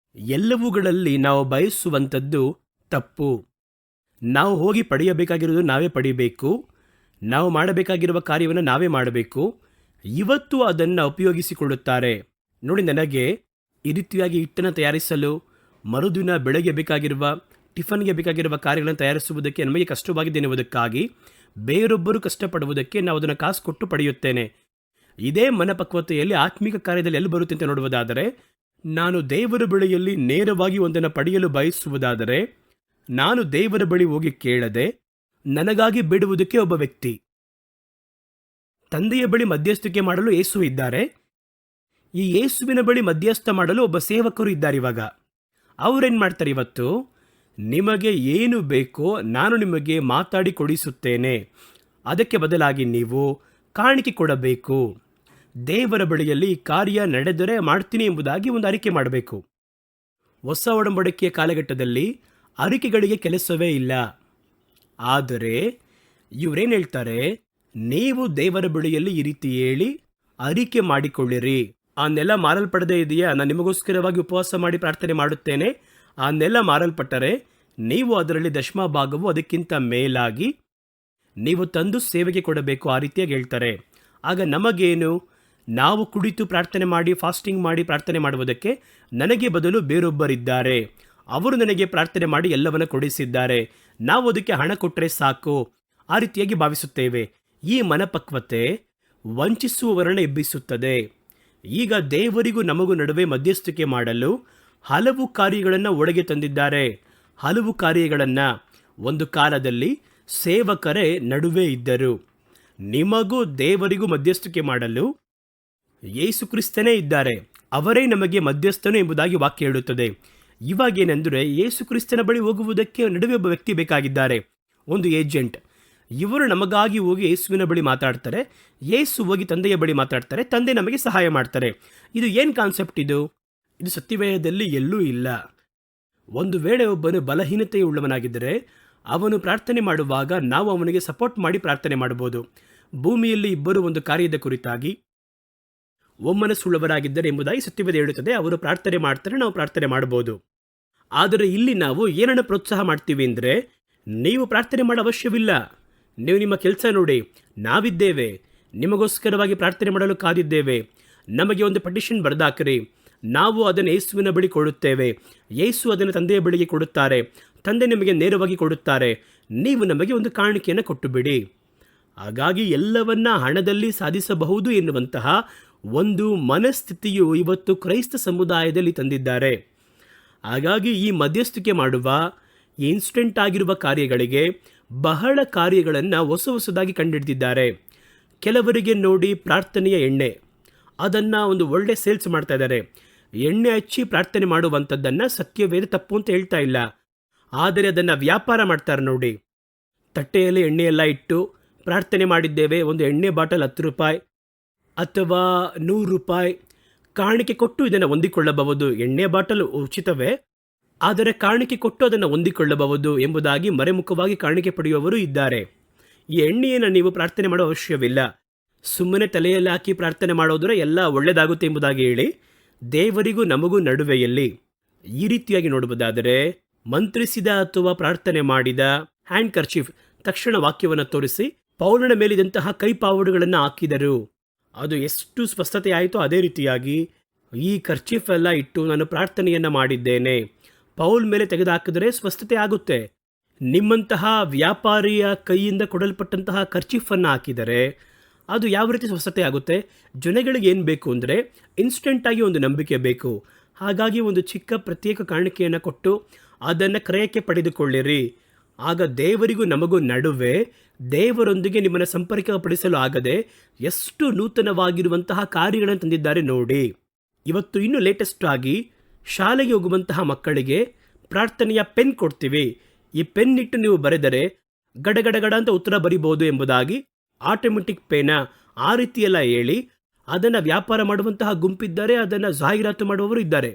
ಎಲ್ಲವುಗಳಲ್ಲಿ ನಾವು ಬಯಸುವಂಥದ್ದು ತಪ್ಪು. ನಾವು ಹೋಗಿ ಪಡೆಯಬೇಕಾಗಿರೋದು ನಾವೇ ಪಡೆಯಬೇಕು, ನಾವು ಮಾಡಬೇಕಾಗಿರುವ ಕಾರ್ಯವನ್ನು ನಾವೇ ಮಾಡಬೇಕು. ಇವತ್ತು ಅದನ್ನು ಉಪಯೋಗಿಸಿಕೊಳ್ಳುತ್ತಾರೆ. ನೋಡಿ, ನನಗೆ ಈ ರೀತಿಯಾಗಿ ಹಿಟ್ಟನ್ನು ತಯಾರಿಸಲು ಮರುದಿನ ಬೆಳಗ್ಗೆ ಬೇಕಾಗಿರುವ ಟಿಫನ್ಗೆ ಬೇಕಾಗಿರುವ ಕಾರ್ಯಗಳನ್ನು ತಯಾರಿಸುವುದಕ್ಕೆ ನಮಗೆ ಕಷ್ಟವಾಗಿದೆ ಎನ್ನುವುದಕ್ಕಾಗಿ ಬೇರೊಬ್ಬರು ಕಷ್ಟಪಡುವುದಕ್ಕೆ ನಾವು ಅದನ್ನು ಕಾಸು ಕೊಟ್ಟು ಪಡೆಯುತ್ತೇನೆ. ಇದೇ ಮನಪಕ್ವತೆಯಲ್ಲಿ ಆತ್ಮಿಕ ಕಾರ್ಯದಲ್ಲಿ ಎಲ್ಲಿ ಬರುತ್ತೆ ಅಂತ ನೋಡುವುದಾದರೆ, ನಾನು ದೇವರ ಬಳಿಯಲ್ಲಿ ನೇರವಾಗಿ ಒಂದನ್ನು ಪಡೆಯಲು ಬಯಸುವುದಾದರೆ ನಾನು ದೇವರ ಬಳಿ ಹೋಗಿ ಕೇಳದೆ ನನಗಾಗಿ ಬಿಡುವುದಕ್ಕೆ ಒಬ್ಬ ವ್ಯಕ್ತಿ, ತಂದೆಯ ಬಳಿ ಮಧ್ಯಸ್ಥಿಕೆ ಮಾಡಲು ಯೇಸು ಇದ್ದಾರೆ. ಈ ಯೇಸುವಿನ ಬಳಿ ಮಧ್ಯಸ್ಥ ಮಾಡಲು ಒಬ್ಬ ಸೇವಕರು ಇದ್ದಾರೆ. ಇವಾಗ ಅವರೇನು ಮಾಡ್ತಾರೆ, ಇವತ್ತು ನಿಮಗೆ ಏನು ಬೇಕೋ ನಾನು ನಿಮಗೆ ಮಾತಾಡಿ ಕೊಡಿಸುತ್ತೇನೆ, ಅದಕ್ಕೆ ಬದಲಾಗಿ ನೀವು ಕಾಣಿಕೆ ಕೊಡಬೇಕು. ದೇವರ ಬಳಿಯಲ್ಲಿ ಕಾರ್ಯ ನಡೆದರೆ ಮಾಡ್ತೀನಿ ಎಂಬುದಾಗಿ ಒಂದು ಅರಿಕೆ ಮಾಡಬೇಕು. ಹೊಸ ಒಡಂಬಡಿಕೆಯ ಕಾಲಘಟ್ಟದಲ್ಲಿ ಅರಿಕೆಗಳಿಗೆ ಕೆಲಸವೇ ಇಲ್ಲ. ಆದರೆ ಇವರೇನು ಹೇಳ್ತಾರೆ, ನೀವು ದೇವರ ಬಳಿಯಲ್ಲಿ ಈ ರೀತಿ ಹೇಳಿ ಅರಿಕೆ ಮಾಡಿಕೊಳ್ಳಿರಿ. ಆ ನೆಲ ಮಾರಲ್ಪಡದೇ ಇದೆಯಾ, ನಾನು ನಿಮಗೋಸ್ಕರವಾಗಿ ಉಪವಾಸ ಮಾಡಿ ಪ್ರಾರ್ಥನೆ ಮಾಡುತ್ತೇನೆ. ಆ ನೆಲ ಮಾರಲ್ಪಟ್ಟರೆ ನೀವು ಅದರಲ್ಲಿ ದಶಮ ಭಾಗವು ಅದಕ್ಕಿಂತ ಮೇಲಾಗಿ ನೀವು ತಂದು ಸೇವೆಗೆ ಕೊಡಬೇಕು. ಆ ರೀತಿಯಾಗಿ ಹೇಳ್ತಾರೆ. ಆಗ ನಮಗೇನು, ನಾವು ಕುಳಿತು ಪ್ರಾರ್ಥನೆ ಮಾಡಿ ಫಾಸ್ಟಿಂಗ್ ಮಾಡಿ ಪ್ರಾರ್ಥನೆ ಮಾಡುವುದಕ್ಕೆ ನನಗೆ ಬದಲು ಬೇರೊಬ್ಬರಿದ್ದಾರೆ. ಅವರು ನನಗೆ ಪ್ರಾರ್ಥನೆ ಮಾಡಿ ಎಲ್ಲವನ್ನ ಕೊಡಿಸಿದ್ದಾರೆ. ನಾವು ಅದಕ್ಕೆ ಹಣ ಕೊಟ್ಟರೆ ಸಾಕು. ಆ ರೀತಿಯಾಗಿ ಭಾವಿಸುತ್ತೇವೆ. ಈ ಮನಪಕ್ವತೆ ವಂಚಿಸುವವರನ್ನು ಎಬ್ಬಿಸುತ್ತದೆ. ಈಗ ದೇವರಿಗೂ ನಮಗೂ ನಡುವೆ ಮಧ್ಯಸ್ಥಿಕೆ ಮಾಡಲು ಹಲವು ಕಾರ್ಯಗಳನ್ನು ಒಳಗೆ ತಂದಿದ್ದಾರೆ. ಹಲವು ಕಾರ್ಯಗಳನ್ನು. ಒಂದು ಕಾಲದಲ್ಲಿ ಸೇವಕರೇ ನಡುವೆ ಇದ್ದರು. ನಿಮಗೂ ದೇವರಿಗೂ ಮಧ್ಯಸ್ಥಿಕೆ ಮಾಡಲು ಯೇಸು ಕ್ರಿಸ್ತನೇ ಇದ್ದಾರೆ. ಅವರೇ ನಮಗೆ ಮಧ್ಯಸ್ಥನು ಎಂಬುದಾಗಿ ವಾಕ್ಯ ಹೇಳುತ್ತದೆ. ಇವಾಗೇನೆಂದರೆ ಯೇಸು ಕ್ರಿಸ್ತನ ಬಳಿ ಹೋಗುವುದಕ್ಕೆ ನಡುವೆ ಒಬ್ಬ ವ್ಯಕ್ತಿ ಬೇಕಾಗಿದ್ದಾರೆ, ಒಂದು ಏಜೆಂಟ್. ಇವರು ನಮಗಾಗಿ ಹೋಗಿ ಯೇಸುವಿನ ಬಳಿ ಮಾತಾಡ್ತಾರೆ, ಯೇಸು ಹೋಗಿ ತಂದೆಯ ಬಳಿ ಮಾತಾಡ್ತಾರೆ, ತಂದೆ ನಮಗೆ ಸಹಾಯ ಮಾಡ್ತಾರೆ. ಇದು ಏನು ಕಾನ್ಸೆಪ್ಟ್ ಇದು ಸತ್ಯವೇದದಲ್ಲಿ ಎಲ್ಲೂ ಇಲ್ಲ. ಒಂದು ವೇಳೆ ಒಬ್ಬನು ಬಲಹೀನತೆಯುಳ್ಳವನಾಗಿದ್ದರೆ ಅವನು ಪ್ರಾರ್ಥನೆ ಮಾಡುವಾಗ ನಾವು ಅವನಿಗೆ ಸಪೋರ್ಟ್ ಮಾಡಿ ಪ್ರಾರ್ಥನೆ ಮಾಡಬಹುದು. ಭೂಮಿಯಲ್ಲಿ ಇಬ್ಬರು ಒಂದು ಕಾರ್ಯದ ಕುರಿತಾಗಿ ಒಮ್ಮನಸ್ಸುಳ್ಳವರಾಗಿದ್ದರೆ ಎಂಬುದಾಗಿ ಸತ್ಯವೇದ ಹೇಳುತ್ತದೆ. ಅವರು ಪ್ರಾರ್ಥನೆ ಮಾಡ್ತಾರೆ, ನಾವು ಪ್ರಾರ್ಥನೆ ಮಾಡಬಹುದು. ಆದರೆ ಇಲ್ಲಿ ನಾವು ಏನನ್ನು ಪ್ರೋತ್ಸಾಹ ಮಾಡ್ತೀವಿ ಅಂದರೆ, ನೀವು ಪ್ರಾರ್ಥನೆ ಮಾಡೋ ಅವಶ್ಯವಿಲ್ಲ, ನೀವು ನಿಮ್ಮ ಕೆಲಸ ನೋಡಿ, ನಾವಿದ್ದೇವೆ, ನಿಮಗೋಸ್ಕರವಾಗಿ ಪ್ರಾರ್ಥನೆ ಮಾಡಲು ಕಾದಿದ್ದೇವೆ, ನಮಗೆ ಒಂದು ಪಟಿಷನ್ ಬರೆದಾಕ್ರಿ, ನಾವು ಅದನ್ನು ಯೇಸುವಿನ ಬಳಿ ಕೊಡುತ್ತೇವೆ, ಯೇಸು ಅದನ್ನು ತಂದೆಯ ಬಳಿಗೆ ಕೊಡುತ್ತಾರೆ, ತಂದೆ ನಿಮಗೆ ನೇರವಾಗಿ ಕೊಡುತ್ತಾರೆ, ನೀವು ನಮಗೆ ಒಂದು ಕಾಣಿಕೆಯನ್ನು ಕೊಟ್ಟು ಬಿಡಿ. ಹಾಗಾಗಿ ಎಲ್ಲವನ್ನ ಹಣದಲ್ಲಿ ಸಾಧಿಸಬಹುದು ಎನ್ನುವಂತಹ ಒಂದು ಮನಸ್ಥಿತಿಯು ಇವತ್ತು ಕ್ರೈಸ್ತ ಸಮುದಾಯದಲ್ಲಿ ತಂದಿದ್ದಾರೆ. ಹಾಗಾಗಿ ಈ ಮಧ್ಯಸ್ಥಿಕೆ ಮಾಡುವ ಇನ್ಸ್ಟೆಂಟ್ ಆಗಿರುವ ಕಾರ್ಯಗಳಿಗೆ ಬಹಳ ಕಾರ್ಯಗಳನ್ನು ಹೊಸದಾಗಿ ಕಂಡುಹಿಡಿದಿದ್ದಾರೆ. ಕೆಲವರಿಗೆ ನೋಡಿ ಪ್ರಾರ್ಥನೆಯ ಎಣ್ಣೆ, ಅದನ್ನು ಒಂದು ಒಳ್ಳೆ ಸೇಲ್ಸ್ ಮಾಡ್ತಾ ಇದ್ದಾರೆ. ಎಣ್ಣೆ ಹಚ್ಚಿ ಪ್ರಾರ್ಥನೆ ಮಾಡುವಂಥದ್ದನ್ನು ಸತ್ಯವೇದ ತಪ್ಪು ಅಂತ ಹೇಳ್ತಾ ಇಲ್ಲ, ಆದರೆ ಅದನ್ನು ವ್ಯಾಪಾರ ಮಾಡ್ತಾರೆ ನೋಡಿ. ತಟ್ಟೆಯಲ್ಲಿ ಎಣ್ಣೆಯೆಲ್ಲ ಇಟ್ಟು ಪ್ರಾರ್ಥನೆ ಮಾಡಿದ್ದೇವೆ, ಒಂದು ಎಣ್ಣೆ ಬಾಟಲ್ 10 ರೂಪಾಯಿ ಅಥವಾ 100 ರೂಪಾಯಿ ಕಾಣಿಕೆ ಕೊಟ್ಟು ಇದನ್ನು ಹೊಂದಿಕೊಳ್ಳಬಹುದು. ಎಣ್ಣೆ ಬಾಟಲ್ ಉಚಿತವೇ, ಆದರೆ ಕಾಣಿಕೆ ಕೊಟ್ಟು ಅದನ್ನು ಹೊಂದಿಕೊಳ್ಳಬಹುದು ಎಂಬುದಾಗಿ ಮರೆಮುಖವಾಗಿ ಕಾಣಿಕೆ ಪಡೆಯುವವರು ಇದ್ದಾರೆ. ಈ ಎಣ್ಣೆಯನ್ನು ನೀವು ಪ್ರಾರ್ಥನೆ ಮಾಡೋ ಅವಶ್ಯವಿಲ್ಲ, ಸುಮ್ಮನೆ ತಲೆಯಲ್ಲಿ ಹಾಕಿ ಪ್ರಾರ್ಥನೆ ಮಾಡೋದ್ರೆ ಎಲ್ಲ ಒಳ್ಳೆಯದಾಗುತ್ತೆ ಎಂಬುದಾಗಿ ಹೇಳಿ ದೇವರಿಗೂ ನಮಗೂ ನಡುವೆಯಲ್ಲಿ ಈ ರೀತಿಯಾಗಿ ನೋಡುವುದಾದರೆ ಮಂತ್ರಿಸಿದ ಅಥವಾ ಪ್ರಾರ್ಥನೆ ಮಾಡಿದ ಹ್ಯಾಂಡ್ ಕರ್ಚೀಫ್ ತಕ್ಷಣ ವಾಕ್ಯವನ್ನು ತೋರಿಸಿ ಪೌಲನ ಮೇಲಿದಂತಹ ಕೈಪಾವುಡುಗಳನ್ನು ಹಾಕಿದರು. ಅದು ಎಷ್ಟು ಸ್ಪಷ್ಟತೆ ಆಯಿತೋ ಅದೇ ರೀತಿಯಾಗಿ ಈ ಕರ್ಚೀಫ್ ಎಲ್ಲ ಇಟ್ಟು ನಾನು ಪ್ರಾರ್ಥನೆಯನ್ನು ಮಾಡಿದ್ದೇನೆ, ಪೌಲ್ ಮೇಲೆ ತೆಗೆದುಹಾಕಿದರೆ ಸ್ವಸ್ಥತೆ ಆಗುತ್ತೆ. ನಿಮ್ಮಂತಹ ವ್ಯಾಪಾರಿಯ ಕೈಯಿಂದ ಕೊಡಲ್ಪಟ್ಟಂತಹ ಕರ್ಚೀಫನ್ನು ಹಾಕಿದರೆ ಅದು ಯಾವ ರೀತಿ ಸ್ವಸ್ಥತೆ ಆಗುತ್ತೆ? ಜನಗಳಿಗೆ ಏನು ಬೇಕು ಅಂದರೆ ಇನ್ಸ್ಟೆಂಟಾಗಿ ಒಂದು ನಂಬಿಕೆ ಬೇಕು. ಹಾಗಾಗಿ ಒಂದು ಚಿಕ್ಕ ಪ್ರತ್ಯೇಕ ಕಾಣಿಕೆಯನ್ನು ಕೊಟ್ಟು ಅದನ್ನು ಕ್ರಯಕ್ಕೆ ಪಡೆದುಕೊಳ್ಳಿರಿ. ಆಗ ದೇವರಿಗೂ ನಮಗೂ ನಡುವೆ ದೇವರೊಂದಿಗೆ ನಿಮ್ಮನ್ನು ಸಂಪರ್ಕಪಡಿಸಲು ಆಗದೆ ಎಷ್ಟು ನೂತನವಾಗಿರುವಂತಹ ಕಾರ್ಯಗಳನ್ನು ತಂದಿದ್ದಾರೆ ನೋಡಿ. ಇವತ್ತು ಇನ್ನೂ ಲೇಟೆಸ್ಟ್ ಆಗಿ ಶಾಲೆಗೆ ಹೋಗುವಂತಹ ಮಕ್ಕಳಿಗೆ ಪ್ರಾರ್ಥನೆಯ ಪೆನ್ ಕೊಡ್ತೀವಿ. ಈ ಪೆನ್ ಇಟ್ಟು ನೀವು ಬರೆದರೆ ಗಡಗಡಗಡ ಅಂತ ಉತ್ತರ ಬರಿಬೋದು ಎಂಬುದಾಗಿ ಆಟೋಮೆಟಿಕ್ ಪೇನ ಆ ರೀತಿಯೆಲ್ಲ ಹೇಳಿ ಅದನ್ನು ವ್ಯಾಪಾರ ಮಾಡುವಂತಹ ಗುಂಪಿದ್ದಾರೆ, ಅದನ್ನು ಜಾಹೀರಾತು ಮಾಡುವವರು ಇದ್ದಾರೆ.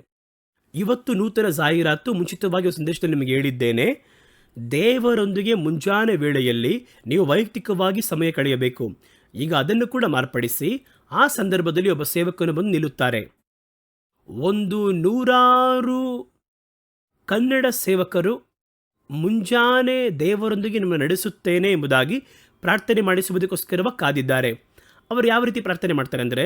ಇವತ್ತು ನೂತನ ಜಾಹೀರಾತು ಮುಂಚಿತವಾಗಿ ಒಂದು ಸಂದೇಶದಲ್ಲಿ ನಿಮಗೆ ಹೇಳಿದ್ದೇನೆ. ದೇವರೊಂದಿಗೆ ಮುಂಜಾನೆ ವೇಳೆಯಲ್ಲಿ ನೀವು ವೈಯಕ್ತಿಕವಾಗಿ ಸಮಯ ಕಳೆಯಬೇಕು. ಈಗ ಅದನ್ನು ಕೂಡ ಮಾರ್ಪಡಿಸಿ ಆ ಸಂದರ್ಭದಲ್ಲಿ ಒಬ್ಬ ಸೇವಕನು ಬಂದು ನಿಲ್ಲುತ್ತಾರೆ. 100 ಕನ್ನಡ ಸೇವಕರು ಮುಂಜಾನೆ ದೇವರೊಂದಿಗೆ ನಿಮ್ಮನ್ನು ನಡೆಸುತ್ತೇನೆ ಎಂಬುದಾಗಿ ಪ್ರಾರ್ಥನೆ ಮಾಡಿಸುವುದಕ್ಕೋಸ್ಕರವಾಗಿ ಕಾದಿದ್ದಾರೆ. ಅವರು ಯಾವ ರೀತಿ ಪ್ರಾರ್ಥನೆ ಮಾಡ್ತಾರೆ ಅಂದರೆ,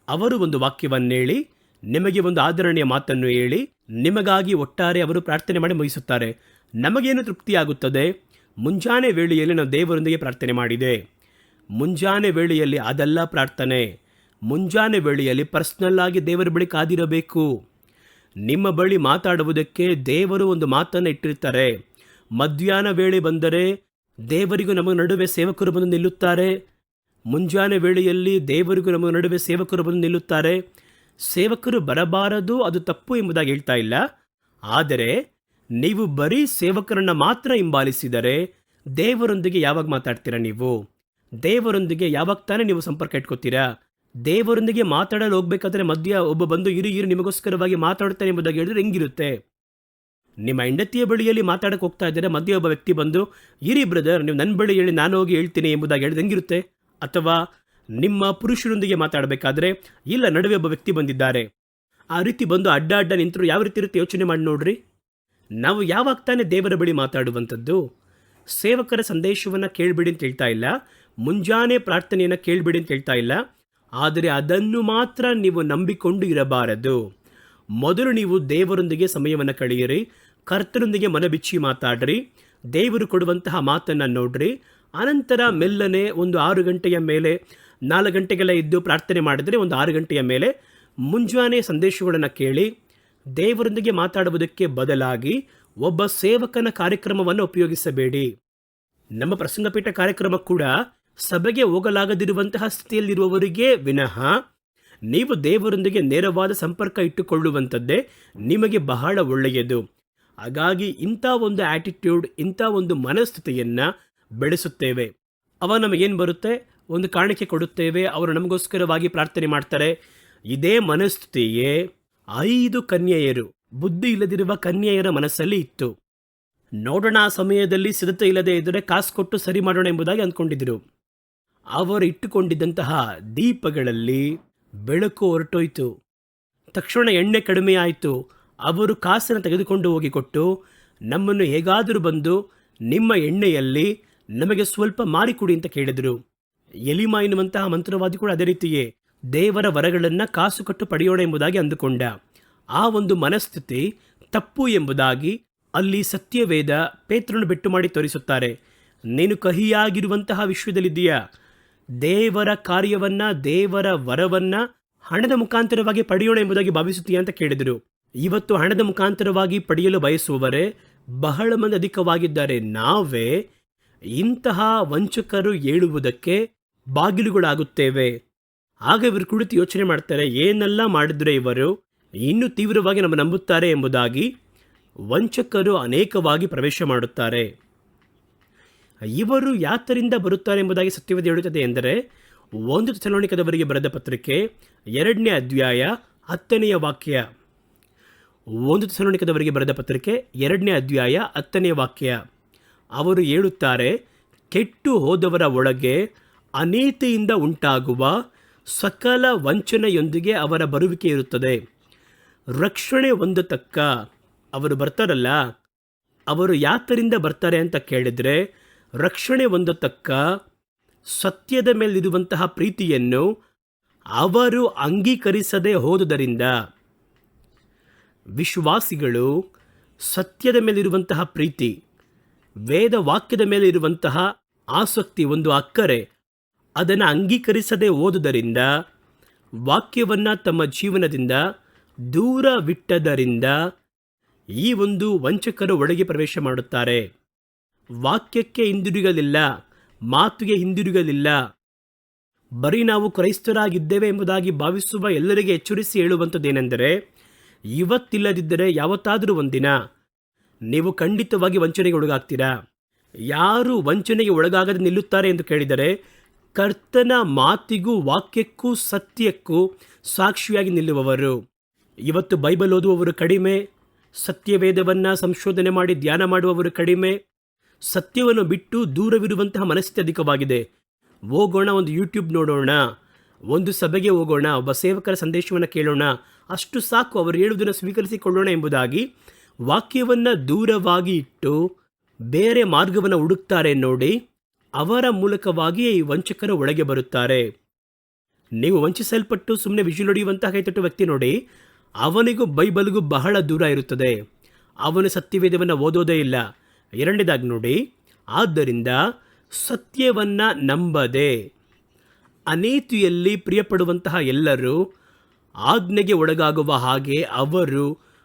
ಅವರು ಒಂದು ವಾಕ್ಯವನ್ನು ಹೇಳಿ, ನಿಮಗೆ ಒಂದು ಆದರಣೀಯ ಮಾತನ್ನು ಹೇಳಿ, ನಿಮಗಾಗಿ ಒಟ್ಟಾರೆ ಅವರು ಪ್ರಾರ್ಥನೆ ಮಾಡಿ ಮುಗಿಸುತ್ತಾರೆ. ನಮಗೇನು ತೃಪ್ತಿಯಾಗುತ್ತದೆ? ಮುಂಜಾನೆ ವೇಳೆಯಲ್ಲಿ ನಾವು ದೇವರೊಂದಿಗೆ ಪ್ರಾರ್ಥನೆ ಮಾಡಿದೆ. ಮುಂಜಾನೆ ವೇಳೆಯಲ್ಲಿ ಅದೆಲ್ಲ ಪ್ರಾರ್ಥನೆ. ಮುಂಜಾನೆ ವೇಳೆಯಲ್ಲಿ ಪರ್ಸ್ನಲ್ ಆಗಿ ದೇವರ ಬಳಿ ಕಾದಿರಬೇಕು. ನಿಮ್ಮ ಬಳಿ ಮಾತಾಡುವುದಕ್ಕೆ ದೇವರು ಒಂದು ಮಾತನ್ನು ಇಟ್ಟಿರ್ತಾರೆ. ಮಧ್ಯಾಹ್ನ ವೇಳೆ ಬಂದರೆ ದೇವರಿಗೂ ನಮ್ಮ ನಡುವೆ ಸೇವಕರು ಬಂದು ನಿಲ್ಲುತ್ತಾರೆ. ಮುಂಜಾನೆ ವೇಳೆಯಲ್ಲಿ ದೇವರಿಗೂ ನಮ್ಮ ನಡುವೆ ಸೇವಕರು ಬಂದು ನಿಲ್ಲುತ್ತಾರೆ. ಸೇವಕರು ಬರಬಾರದು, ಅದು ತಪ್ಪು ಎಂಬುದಾಗಿ ಹೇಳ್ತಾ ಇಲ್ಲ. ಆದರೆ ನೀವು ಬರೀ ಸೇವಕರನ್ನು ಮಾತ್ರ ಹಿಂಬಾಲಿಸಿದರೆ ದೇವರೊಂದಿಗೆ ಯಾವಾಗ ಮಾತಾಡ್ತೀರಾ? ನೀವು ದೇವರೊಂದಿಗೆ ಯಾವಾಗ ತಾನೇ ನೀವು ಸಂಪರ್ಕ ಇಟ್ಕೋತೀರಾ? ದೇವರೊಂದಿಗೆ ಮಾತಾಡಲು ಹೋಗ್ಬೇಕಾದ್ರೆ ಮಧ್ಯ ಒಬ್ಬ ಬಂದು ಇರು ನಿಮಗೋಸ್ಕರವಾಗಿ ಮಾತಾಡ್ತಾನೆ ಎಂಬುದಾಗಿ ಹೇಳಿದ್ರೆ ಹೆಂಗಿರುತ್ತೆ? ನಿಮ್ಮ ಹೆಂಡತಿಯ ಬಳಿಯಲ್ಲಿ ಮಾತಾಡಕ್ಕೆ ಹೋಗ್ತಾ ಇದ್ದಾರೆ, ಮಧ್ಯೆ ಒಬ್ಬ ವ್ಯಕ್ತಿ ಬಂದು ಇರಿ ಬ್ರದರ್, ನೀವು ನನ್ನ ಬಳಿ ಹೇಳಿ ನಾನು ಹೋಗಿ ಹೇಳ್ತೀನಿ ಎಂಬುದಾಗಿ ಹೇಳಿದ್ರೆ ಹೆಂಗಿರುತ್ತೆ? ಅಥವಾ ನಿಮ್ಮ ಪುರುಷರೊಂದಿಗೆ ಮಾತಾಡಬೇಕಾದ್ರೆ ಇಲ್ಲ, ನಡುವೆ ಒಬ್ಬ ವ್ಯಕ್ತಿ ಬಂದಿದ್ದಾರೆ, ಆ ರೀತಿ ಬಂದು ಅಡ್ಡ ನಿಂತರು ಯಾವ ರೀತಿ ಇರುತ್ತೆ ಯೋಚನೆ ಮಾಡಿ ನೋಡ್ರಿ. ನಾವು ಯಾವಾಗ ತಾನೇ ದೇವರ ಬಳಿ ಮಾತಾಡುವಂಥದ್ದು? ಸೇವಕರ ಸಂದೇಶವನ್ನು ಕೇಳಿಬಿಡಿ ಅಂತ ಹೇಳ್ತಾ ಇಲ್ಲ, ಮುಂಜಾನೆ ಪ್ರಾರ್ಥನೆಯನ್ನು ಕೇಳಿಬಿಡಿ ಅಂತ ಹೇಳ್ತಾ ಇಲ್ಲ. ಆದರೆ ಅದನ್ನು ಮಾತ್ರ ನೀವು ನಂಬಿಕೊಂಡು ಇರಬಾರದು. ಮೊದಲು ನೀವು ದೇವರೊಂದಿಗೆ ಸಮಯವನ್ನು ಕಳೆಯಿರಿ, ಕರ್ತನೊಂದಿಗೆ ಮನಬಿಚ್ಚಿ ಮಾತಾಡ್ರಿ, ದೇವರು ಕೊಡುವಂತಹ ಮಾತನ್ನು ನೋಡ್ರಿ. ಅನಂತರ ಮೆಲ್ಲನೆ ಒಂದು 6 ಗಂಟೆಯ ಮೇಲೆ 4 ಗಂಟೆಗೆಲ್ಲ ಇದ್ದು ಪ್ರಾರ್ಥನೆ ಮಾಡಿದರೆ ಒಂದು 6 ಗಂಟೆಯ ಮೇಲೆ ಮುಂಜಾನೆ ಸಂದೇಶಗಳನ್ನು ಕೇಳಿ ದೇವರೊಂದಿಗೆ ಮಾತಾಡುವುದಕ್ಕೆ ಬದಲಾಗಿ ಒಬ್ಬ ಸೇವಕನ ಕಾರ್ಯಕ್ರಮವನ್ನು ಉಪಯೋಗಿಸಬೇಡಿ. ನಮ್ಮ ಪ್ರಸಂಗಪೀಠ ಕಾರ್ಯಕ್ರಮ ಕೂಡ ಸಭೆಗೆ ಹೋಗಲಾಗದಿರುವಂತಹ ಸ್ಥಿತಿಯಲ್ಲಿರುವವರಿಗೆ ವಿನಃ ನೀವು ದೇವರೊಂದಿಗೆ ನೇರವಾದ ಸಂಪರ್ಕ ಇಟ್ಟುಕೊಳ್ಳುವಂಥದ್ದೇ ನಿಮಗೆ ಬಹಳ ಒಳ್ಳೆಯದು. ಹಾಗಾಗಿ ಇಂಥ ಒಂದು ಆಟಿಟ್ಯೂಡ್, ಇಂಥ ಒಂದು ಮನಸ್ಥಿತಿಯನ್ನು ಬೆಳೆಸುತ್ತೇವೆ. ಅವ ನಮಗೇನು ಬರುತ್ತೆ, ಒಂದು ಕಾಣಿಕೆ ಕೊಡುತ್ತೇವೆ, ಅವರು ನಮಗೋಸ್ಕರವಾಗಿ ಪ್ರಾರ್ಥನೆ ಮಾಡ್ತಾರೆ. ಇದೇ ಮನಸ್ಥಿತಿಯೇ 5 ಕನ್ಯೆಯರು, ಬುದ್ಧಿ ಇಲ್ಲದಿರುವ ಕನ್ಯೆಯರ ಮನಸ್ಸಲ್ಲಿ ಇತ್ತು. ನೋಡೋಣ, ಆ ಸಮಯದಲ್ಲಿ ಸಿದ್ಧತೆ ಇಲ್ಲದೆ ಇದ್ದರೆ ಕಾಸು ಕೊಟ್ಟು ಸರಿ ಮಾಡೋಣ ಎಂಬುದಾಗಿ ಅಂದ್ಕೊಂಡಿದ್ದರು. ಅವರು ಇಟ್ಟುಕೊಂಡಿದ್ದಂತಹ ದೀಪಗಳಲ್ಲಿ ಬೆಳಕು ಹೊರಟೋಯ್ತು. ತಕ್ಷಣ ಎಣ್ಣೆ ಕಡಿಮೆ ಆಯಿತು. ಅವರು ಕಾಸನ್ನು ತೆಗೆದುಕೊಂಡು ಹೋಗಿ ಕೊಟ್ಟು, ನಮ್ಮನ್ನು ಹೇಗಾದರೂ ಬಂದು ನಿಮ್ಮ ಎಣ್ಣೆಯಲ್ಲಿ ನಮಗೆ ಸ್ವಲ್ಪ ಮಾರಿಕೊಡಿ ಅಂತ ಕೇಳಿದರು. ಎಲಿಮಾ ಎನ್ನುವಂತಹ ಮಂತ್ರವಾದಿ ಕೂಡ ಅದೇ ರೀತಿಯೇ ದೇವರ ವರಗಳನ್ನು ಕಾಸು ಕೊಟ್ಟು ಪಡೆಯೋಣ ಎಂಬುದಾಗಿ ಅಂದುಕೊಂಡ. ಆ ಒಂದು ಮನಸ್ಥಿತಿ ತಪ್ಪು ಎಂಬುದಾಗಿ ಅಲ್ಲಿ ಸತ್ಯವೇದ ಪೇತ್ರನು ಬೆಟ್ಟು ಮಾಡಿ ತೋರಿಸುತ್ತಾರೆ. ನೀನು ಕಹಿಯಾಗಿರುವಂತಹ ವಿಶ್ವದಲ್ಲಿದ್ದೀಯಾ, ದೇವರ ಕಾರ್ಯವನ್ನು, ದೇವರ ವರವನ್ನು ಹಣದ ಮುಖಾಂತರವಾಗಿ ಪಡೆಯೋಣ ಎಂಬುದಾಗಿ ಭಾವಿಸುತ್ತೀಯಾ ಅಂತ ಕೇಳಿದರು. ಇವತ್ತು ಹಣದ ಮುಖಾಂತರವಾಗಿ ಪಡೆಯಲು ಬಯಸುವವರೇ ಬಹಳ ಮಂದಿ ಅಧಿಕವಾಗಿದ್ದಾರೆ. ನಾವೇ ಇಂತಹ ವಂಚಕರು ಏಳುವುದಕ್ಕೆ ಬಾಗಿಲುಗಳಾಗುತ್ತೇವೆ. ಆಗ ಇವರು ಕುಳಿತು ಯೋಚನೆ ಮಾಡ್ತಾರೆ, ಏನೆಲ್ಲ ಮಾಡಿದ್ರೆ ಇವರು ಇನ್ನೂ ತೀವ್ರವಾಗಿ ನಮ್ಮ ನಂಬುತ್ತಾರೆ ಎಂಬುದಾಗಿ ವಂಚಕರು ಅನೇಕವಾಗಿ ಪ್ರವೇಶ ಮಾಡುತ್ತಾರೆ. ಇವರು ಯಾತರಿಂದ ಬರುತ್ತಾರೆ ಎಂಬುದಾಗಿ ಸತ್ಯವೇದ ಹೇಳುತ್ತದೆ ಎಂದರೆ, 1 ಥೆಸಲೋನಿಕದವರಿಗೆ ಬರೆದ ಪತ್ರಿಕೆ 2ನೇ ಅಧ್ಯಾಯ 10ನೇ ವಾಕ್ಯ. 1 ಥೆಸಲೋನಿಕದವರಿಗೆ ಬರೆದ ಪತ್ರಿಕೆ 2ನೇ ಅಧ್ಯಾಯ 10ನೇ ವಾಕ್ಯ. ಅವರು ಹೇಳುತ್ತಾರೆ, ಕೆಟ್ಟು ಹೋದವರ ಒಳಗೆ ಅನೀತಿಯಿಂದ ಉಂಟಾಗುವ ಸಕಲ ವಂಚನೆಯೊಂದಿಗೆ ಅವರ ಬರುವಿಕೆ ಇರುತ್ತದೆ. ರಕ್ಷಣೆ ಹೊಂದತಕ್ಕ ಅವರು ಬರ್ತಾರಲ್ಲ, ಅವರು ಯಾತರಿಂದ ಬರ್ತಾರೆ ಅಂತ ಕೇಳಿದರೆ, ರಕ್ಷಣೆ ಹೊಂದತಕ್ಕ ಸತ್ಯದ ಮೇಲಿರುವಂತಹ ಪ್ರೀತಿಯನ್ನು ಅವರು ಅಂಗೀಕರಿಸದೆ ಹೋದುದರಿಂದ. ವಿಶ್ವಾಸಿಗಳು ಸತ್ಯದ ಮೇಲಿರುವಂತಹ ಪ್ರೀತಿ, ವೇದ ವಾಕ್ಯದ ಮೇಲೆ ಇರುವಂತಹ ಆಸಕ್ತಿ, ಒಂದು ಅಕ್ಕರೆ, ಅದನ್ನು ಅಂಗೀಕರಿಸದೆ ಹೋದುದರಿಂದ, ವಾಕ್ಯವನ್ನು ತಮ್ಮ ಜೀವನದಿಂದ ದೂರವಿಟ್ಟದರಿಂದ ಈ ಒಂದು ವಂಚಕರು ಒಳಗೆ ಪ್ರವೇಶ ಮಾಡುತ್ತಾರೆ. ವಾಕ್ಯಕ್ಕೆ ಹಿಂದಿರುಗಲಿಲ್ಲ, ಮಾತಿಗೆ ಹಿಂದಿರುಗಲಿಲ್ಲ. ಬರೀ ನಾವು ಕ್ರೈಸ್ತರಾಗಿದ್ದೇವೆ ಎಂಬುದಾಗಿ ಭಾವಿಸುವ ಎಲ್ಲರಿಗೆ ಎಚ್ಚರಿಸಿ ಹೇಳುವಂಥದ್ದೇನೆಂದರೆ, ಇವತ್ತಿಲ್ಲದಿದ್ದರೆ ಯಾವತ್ತಾದರೂ ಒಂದಿನ ನೀವು ಖಂಡಿತವಾಗಿ ವಂಚನೆಗೆ ಒಳಗಾಗ್ತೀರಾ. ಯಾರು ವಂಚನೆಗೆ ಒಳಗಾಗದೆ ನಿಲ್ಲುತ್ತಾರೆ ಎಂದು ಕೇಳಿದರೆ, ಕರ್ತನ ಮಾತಿಗೂ ವಾಕ್ಯಕ್ಕೂ ಸತ್ಯಕ್ಕೂ ಸಾಕ್ಷಿಯಾಗಿ ನಿಲ್ಲುವವರು. ಇವತ್ತು ಬೈಬಲ್ ಓದುವವರು ಕಡಿಮೆ, ಸತ್ಯವೇದವನ್ನು ಸಂಶೋಧನೆ ಮಾಡಿ ಧ್ಯಾನ ಮಾಡುವವರು ಕಡಿಮೆ, ಸತ್ಯವನ್ನು ಬಿಟ್ಟು ದೂರವಿರುವಂತಹ ಮನಸ್ಥಿತಿ ಅಧಿಕವಾಗಿದೆ. ಹೋಗೋಣ, ಒಂದು ಯೂಟ್ಯೂಬ್ ನೋಡೋಣ, ಒಂದು ಸಭೆಗೆ ಹೋಗೋಣ, ಒಬ್ಬ ಸೇವಕರ ಸಂದೇಶವನ್ನು ಕೇಳೋಣ, ಅಷ್ಟು ಸಾಕು, ಅವರು ಹೇಳುವುದನ್ನು ಸ್ವೀಕರಿಸಿಕೊಳ್ಳೋಣ ಎಂಬುದಾಗಿ ವಾಕ್ಯವನ್ನು ದೂರವಾಗಿ ಇಟ್ಟು ಬೇರೆ ಮಾರ್ಗವನ್ನು ಹುಡುಕ್ತಾರೆ. ನೋಡಿ, ಅವರ ಮೂಲಕವಾಗಿ ಈ ವಂಚಕರು ಒಳಗೆ ಬರುತ್ತಾರೆ. ನೀವು ವಂಚಿಸಲ್ಪಟ್ಟು ಸುಮ್ಮನೆ ವಿಜುಲ್ ಹೊಡೆಯುವಂತಹ ಕೈತಟ್ಟು ವ್ಯಕ್ತಿ ನೋಡಿ, ಅವನಿಗೂ ಬೈಬಲ್ಗೂ ಬಹಳ ದೂರ ಇರುತ್ತದೆ. ಅವನು ಸತ್ಯವೇದವನ್ನು ಓದೋದೇ ಇಲ್ಲ. 2ನೇದಾಗಿ ನೋಡಿ, ಆದ್ದರಿಂದ ಸತ್ಯವನ್ನು ನಂಬದೆ ಅನೀತಿಯಲ್ಲಿ ಪ್ರಿಯಪಡುವಂತಹ ಎಲ್ಲರೂ ಆಜ್ಞೆಗೆ ಒಳಗಾಗುವ ಹಾಗೆ, ಅವರು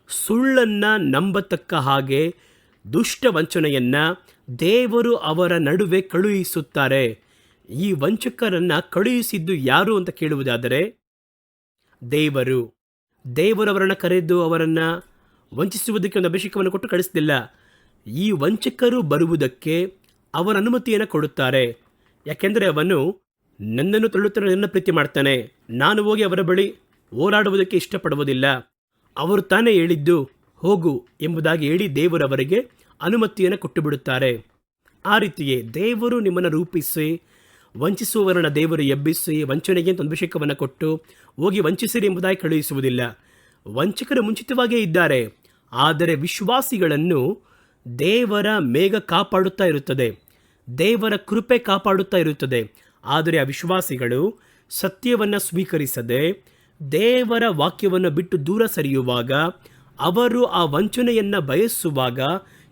ಸುಳ್ಳನ್ನು ನಂಬತಕ್ಕ ಹಾಗೆ ದುಷ್ಟ ವಂಚನೆಯನ್ನು ದೇವರು ಅವರ ನಡುವೆ ಕಳುಹಿಸುತ್ತಾರೆ. ಈ ವಂಚಕರನ್ನು ಕಳುಹಿಸಿದ್ದು ಯಾರು ಅಂತ ಕೇಳುವುದಾದರೆ, ದೇವರು ಅವರನ್ನು ಕರೆದು ಅವರನ್ನು ವಂಚಿಸುವುದಕ್ಕೆ ಒಂದು ಅಭಿಷೇಕವನ್ನು ಕೊಟ್ಟು ಕಳಿಸಲಿಲ್ಲ. ಈ ವಂಚಕರು ಬರುವುದಕ್ಕೆ ಅವರ ಅನುಮತಿಯನ್ನು ಕೊಡುತ್ತಾರೆ. ಯಾಕೆಂದರೆ ಅವನು ನನ್ನನ್ನು ತಳ್ಳುತ್ತಾನೆ, ನನ್ನ ಪ್ರೀತಿ ಮಾಡ್ತಾನೆ, ನಾನು ಹೋಗಿ ಅವರ ಬಳಿ ಹೋರಾಡುವುದಕ್ಕೆ ಇಷ್ಟಪಡುವುದಿಲ್ಲ, ಅವರು ತಾನೇ ಹೇಳಿದ್ದು ಹೋಗು ಎಂಬುದಾಗಿ ಹೇಳಿ ದೇವರವರಿಗೆ ಅನುಮತಿಯನ್ನು ಕೊಟ್ಟು ಬಿಡುತ್ತಾರೆ. ಆ ರೀತಿಯೇ ದೇವರು ನಿಮ್ಮನ್ನು ರೂಪಿಸಿ, ವಂಚಿಸುವವರನ್ನು ದೇವರು ಎಬ್ಬಿಸಿ, ವಂಚನೆಗೆ ಅಂತ ಅಭಿಷೇಕವನ್ನು ಕೊಟ್ಟು ಹೋಗಿ ವಂಚಿಸಿರಿ ಎಂಬುದಾಗಿ ಕಳುಹಿಸುವುದಿಲ್ಲ. ವಂಚಕರು ಮುಂಚಿತವಾಗಿಯೇ ಇದ್ದಾರೆ, ಆದರೆ ವಿಶ್ವಾಸಿಗಳನ್ನು ದೇವರ ಮೇಘ ಕಾಪಾಡುತ್ತಾ ಇರುತ್ತದೆ, ದೇವರ ಕೃಪೆ ಕಾಪಾಡುತ್ತಾ ಇರುತ್ತದೆ. ಆದರೆ ಆ ವಿಶ್ವಾಸಿಗಳು ಸತ್ಯವನ್ನು ಸ್ವೀಕರಿಸದೆ ದೇವರ ವಾಕ್ಯವನ್ನು ಬಿಟ್ಟು ದೂರ ಸರಿಯುವಾಗ, ಅವರು ಆ ವಂಚನೆಯನ್ನು ಬಯಸುವಾಗ,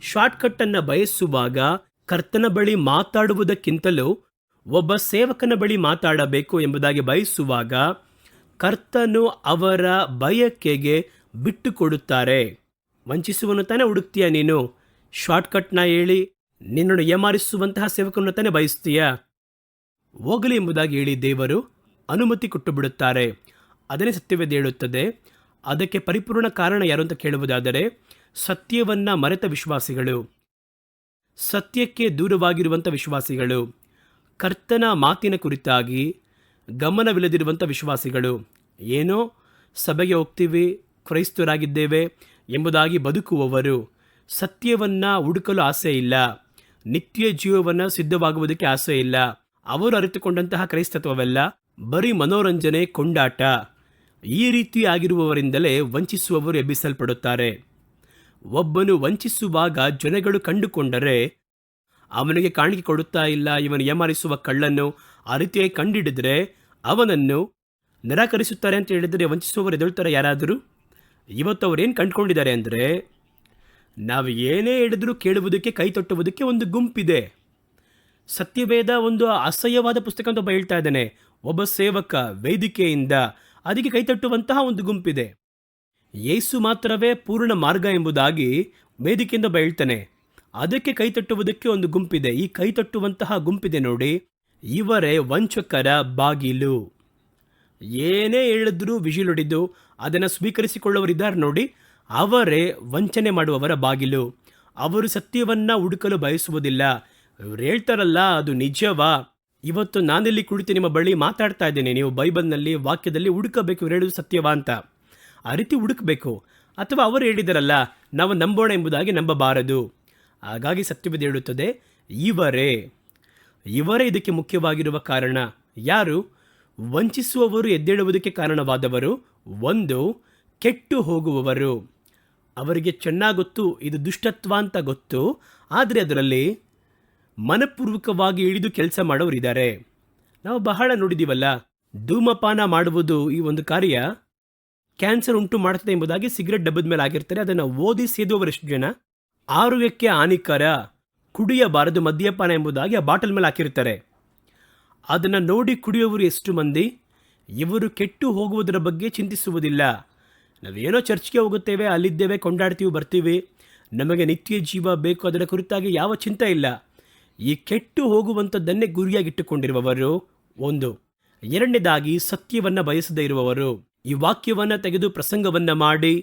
ಶಾರ್ಟ್ಕಟ್ಟನ್ನು ಬಯಸುವಾಗ ಕರ್ತನ ಬಳಿ ಮಾತಾಡುವುದಕ್ಕಿಂತಲೂ ಒಬ್ಬ ಸೇವಕನ ಬಳಿ ಮಾತಾಡಬೇಕು ಎಂಬುದಾಗಿ ಬಯಸುವಾಗ ಕರ್ತನು ಅವರ ಬಯಕೆಗೆ ಬಿಟ್ಟು ಕೊಡುತ್ತಾರೆ. ವಂಚಿಸುವನು ತಾನೇ ಹುಡುಕ್ತೀಯ ನೀನು? ಶಾರ್ಟ್ಕಟ್ನ ಹೇಳಿ ನಿನ್ನನ್ನು ಏಮಾರಿಸುವಂತಹ ಸೇವಕನನ್ನು ತಾನೇ ಬಯಸ್ತೀಯ? ಹೋಗಲಿ ಎಂಬುದಾಗಿ ಹೇಳಿ ದೇವರು ಅನುಮತಿ ಕೊಟ್ಟು ಬಿಡುತ್ತಾರೆ. ಅದನ್ನೇ ಸತ್ಯವೇದ ಹೇಳುತ್ತದೆ. ಅದಕ್ಕೆ ಪರಿಪೂರ್ಣ ಕಾರಣ ಯಾರು ಅಂತ ಕೇಳುವುದಾದರೆ, ಸತ್ಯವನ್ನು ಮರೆತ ವಿಶ್ವಾಸಿಗಳು, ಸತ್ಯಕ್ಕೆ ದೂರವಾಗಿರುವಂಥ ವಿಶ್ವಾಸಿಗಳು, ಕರ್ತನ ಮಾತಿನ ಕುರಿತಾಗಿ ಗಮನವಿಲ್ಲದಿರುವಂಥ ವಿಶ್ವಾಸಿಗಳು. ಏನೋ ಸಭೆಗೆ ಹೋಗ್ತೀವಿ, ಕ್ರೈಸ್ತರಾಗಿದ್ದೇವೆ ಎಂಬುದಾಗಿ ಬದುಕುವವರು, ಸತ್ಯವನ್ನು ಹುಡುಕಲು ಆಸೆ ಇಲ್ಲ, ನಿತ್ಯ ಜೀವವನ್ನು ಸಿದ್ಧವಾಗುವುದಕ್ಕೆ ಆಸೆ ಇಲ್ಲ. ಅವರು ಅರಿತುಕೊಂಡಂತಹ ಕ್ರೈಸ್ತತ್ವವೆಲ್ಲ ಬರೀ ಮನೋರಂಜನೆ, ಕೊಂಡಾಟ. ಈ ರೀತಿ ಆಗಿರುವವರಿಂದಲೇ ವಂಚಿಸುವವರು ಎಬ್ಬಿಸಲ್ಪಡುತ್ತಾರೆ. ಒಬ್ಬನು ವಂಚಿಸುವಾಗ ಜನಗಳು ಕಂಡುಕೊಂಡರೆ ಅವನಿಗೆ ಕಾಣಿಕೆ ಕೊಡುತ್ತಾ ಇಲ್ಲ, ಇವನು ಏಮಾರಿಸುವ ಕಳ್ಳನ್ನು ಆ ರೀತಿಯಾಗಿ ಕಂಡಿಡಿದ್ರೆ ಅವನನ್ನು ನಿರಾಕರಿಸುತ್ತಾರೆ ಅಂತ ಹೇಳಿದರೆ ವಂಚಿಸುವವರು ಎದುಳ್ತಾರೆ ಯಾರಾದರೂ? ಇವತ್ತು ಅವರೇನು ಕಂಡುಕೊಂಡಿದ್ದಾರೆ ಅಂದರೆ, ನಾವು ಏನೇ ಹೇಳಿದ್ರೂ ಕೇಳುವುದಕ್ಕೆ, ಕೈ ತೊಟ್ಟುವುದಕ್ಕೆ ಒಂದು ಗುಂಪಿದೆ. ಸತ್ಯವೇದ ಒಂದು ಅಸಹ್ಯವಾದ ಪುಸ್ತಕ ಅಂತ ಒಬ್ಬ ಹೇಳ್ತಾ ಇದ್ದಾನೆ. ಒಬ್ಬ ಸೇವಕ ವೇದಿಕೆಯಿಂದ ಅದಕ್ಕೆ ಕೈತಟ್ಟುವಂತಹ ಒಂದು ಗುಂಪಿದೆ. ಯೇಸು ಮಾತ್ರವೇ ಪೂರ್ಣ ಮಾರ್ಗ ಎಂಬುದಾಗಿ ವೇದಿಕೆಯಿಂದ ಒಬ್ಬ ಹೇಳ್ತಾನೆ. ಅದಕ್ಕೆ ಕೈತಟ್ಟುವುದಕ್ಕೆ ಒಂದು ಗುಂಪಿದೆ. ಈ ಕೈತಟ್ಟುವಂತಹ ಗುಂಪಿದೆ ನೋಡಿ, ಇವರೇ ವಂಚಕರ ಬಾಗಿಲು. ಏನೇ ಹೇಳಿದ್ರೂ ವಿಜಿಲ್ ಹೊಡೆದು ಅದನ್ನು ಸ್ವೀಕರಿಸಿಕೊಳ್ಳುವರಿದ್ದಾರೆ ನೋಡಿ, ಅವರೇ ವಂಚನೆ ಮಾಡುವವರ ಬಾಗಿಲು. ಅವರು ಸತ್ಯವನ್ನು ಹುಡುಕಲು ಬಯಸುವುದಿಲ್ಲ. ಇವ್ರು ಹೇಳ್ತಾರಲ್ಲ, ಅದು ನಿಜವಾ? ಇವತ್ತು ನಾನಿಲ್ಲಿ ಕುಳಿತು ನಿಮ್ಮ ಬಳಿ ಮಾತಾಡ್ತಾ ಇದ್ದೇನೆ, ನೀವು ಬೈಬಲ್ನಲ್ಲಿ ವಾಕ್ಯದಲ್ಲಿ ಹುಡುಕಬೇಕು ಇವ್ರು ಹೇಳೋದು ಸತ್ಯವಾ ಅಂತ. ಆ ರೀತಿ ಹುಡುಕಬೇಕು. ಅಥವಾ ಅವರು ಹೇಳಿದಾರಲ್ಲ, ನಾವು ನಂಬೋಣ ಎಂಬುದಾಗಿ ನಂಬಬಾರದು. ಹಾಗಾಗಿ ಸತ್ಯವೇದ ಹೇಳುತ್ತದೆ, ಇವರೇ ಇದಕ್ಕೆ ಮುಖ್ಯವಾಗಿರುವ ಕಾರಣ. ಯಾರು? ವಂಚಿಸುವವರು ಎದ್ದೇಳುವುದಕ್ಕೆ ಕಾರಣವಾದವರು. ಒಂದು, ಕೆಟ್ಟು ಹೋಗುವವರು. ಅವರಿಗೆ ಚೆನ್ನಾಗಿ ಗೊತ್ತು ಇದು ದುಷ್ಟತ್ವ ಅಂತ ಗೊತ್ತು, ಆದರೆ ಅದರಲ್ಲಿ ಮನಪೂರ್ವಕವಾಗಿ ಇಳಿದು ಕೆಲಸ ಮಾಡೋರಿದ್ದಾರೆ. ನಾವು ಬಹಳ ನೋಡಿದ್ದೀವಲ್ಲ, ಧೂಮಪಾನ ಮಾಡುವುದು ಈ ಒಂದು ಕಾರ್ಯ ಕ್ಯಾನ್ಸರ್ ಉಂಟು ಮಾಡುತ್ತದೆ ಎಂಬುದಾಗಿ ಸಿಗರೆಟ್ ಡಬ್ಬದ ಮೇಲೆ ಆಗಿರ್ತಾರೆ. ಅದನ್ನು ಓದಿ ಸೇದುವವರೆಷ್ಟು ಜನ? ಆರೋಗ್ಯಕ್ಕೆ ಹಾನಿಕರ, ಕುಡಿಯಬಾರದು ಮದ್ಯಪಾನ ಎಂಬುದಾಗಿ ಆ ಬಾಟಲ್ ಮೇಲೆ ಹಾಕಿರ್ತಾರೆ. ಅದನ್ನು ನೋಡಿ ಕುಡಿಯುವವರು ಎಷ್ಟು ಮಂದಿ? ಇವರು ಕೆಟ್ಟು ಹೋಗುವುದರ ಬಗ್ಗೆ ಚಿಂತಿಸುವುದಿಲ್ಲ. ನಾವೇನೋ ಚರ್ಚ್ಗೆ ಹೋಗುತ್ತೇವೆ, ಅಲ್ಲಿದ್ದೇವೆ, ಕೊಂಡಾಡ್ತೀವಿ, ಬರ್ತೀವಿ, ನಮಗೆ ನಿತ್ಯ ಜೀವ ಬೇಕು, ಅದರ ಕುರಿತಾಗಿ ಯಾವ ಚಿಂತೆ ಇಲ್ಲ. ಈ ಕೆಟ್ಟು ಹೋಗುವಂಥದ್ದನ್ನೇ ಗುರಿಯಾಗಿಟ್ಟುಕೊಂಡಿರುವವರು ಒಂದು. ಎರಡನೇದಾಗಿ ಸತ್ಯವನ್ನು ಬಯಸದೇ ಇರುವವರು. ಈ ವಾಕ್ಯವನ್ನು ತೆಗೆದು ಪ್ರಸಂಗವನ್ನು ಮಾಡಿ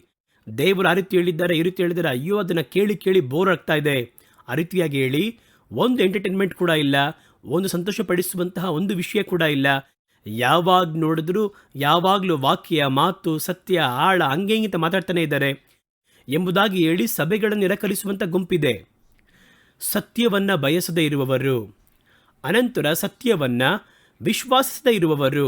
ದೇವರು ಆ ರೀತಿ ಹೇಳಿದ್ದಾರೆ, ಈ ರೀತಿ ಹೇಳಿದ್ದಾರೆ, ಅಯ್ಯೋ ಅದನ್ನು ಕೇಳಿ ಕೇಳಿ ಬೋರ್ ಆಗ್ತಾ ಇದೆ, ಆ ರೀತಿಯಾಗಿ ಹೇಳಿ ಒಂದು ಎಂಟರ್ಟೈನ್ಮೆಂಟ್ ಕೂಡ ಇಲ್ಲ, ಒಂದು ಸಂತೋಷಪಡಿಸುವಂತಹ ಒಂದು ವಿಷಯ ಕೂಡ ಇಲ್ಲ. ಯಾವಾಗ ನೋಡಿದ್ರೂ ಯಾವಾಗಲೂ ವಾಕ್ಯ, ಮಾತು, ಸತ್ಯ, ಆಳ ಹಂಗೆ ಹಿಂಗೆ ಮಾತಾಡ್ತಾನೆ ಇದ್ದಾರೆ ಎಂಬುದಾಗಿ ಹೇಳಿ ಸಭೆಗಳನ್ನು ನಿರಾಕರಿಸುವಂಥ ಗುಂಪಿದೆ. ಸತ್ಯವನ್ನು ಬಯಸದೇ ಇರುವವರು. ಅನಂತರ ಸತ್ಯವನ್ನು ವಿಶ್ವಾಸಿಸದೇ ಇರುವವರು.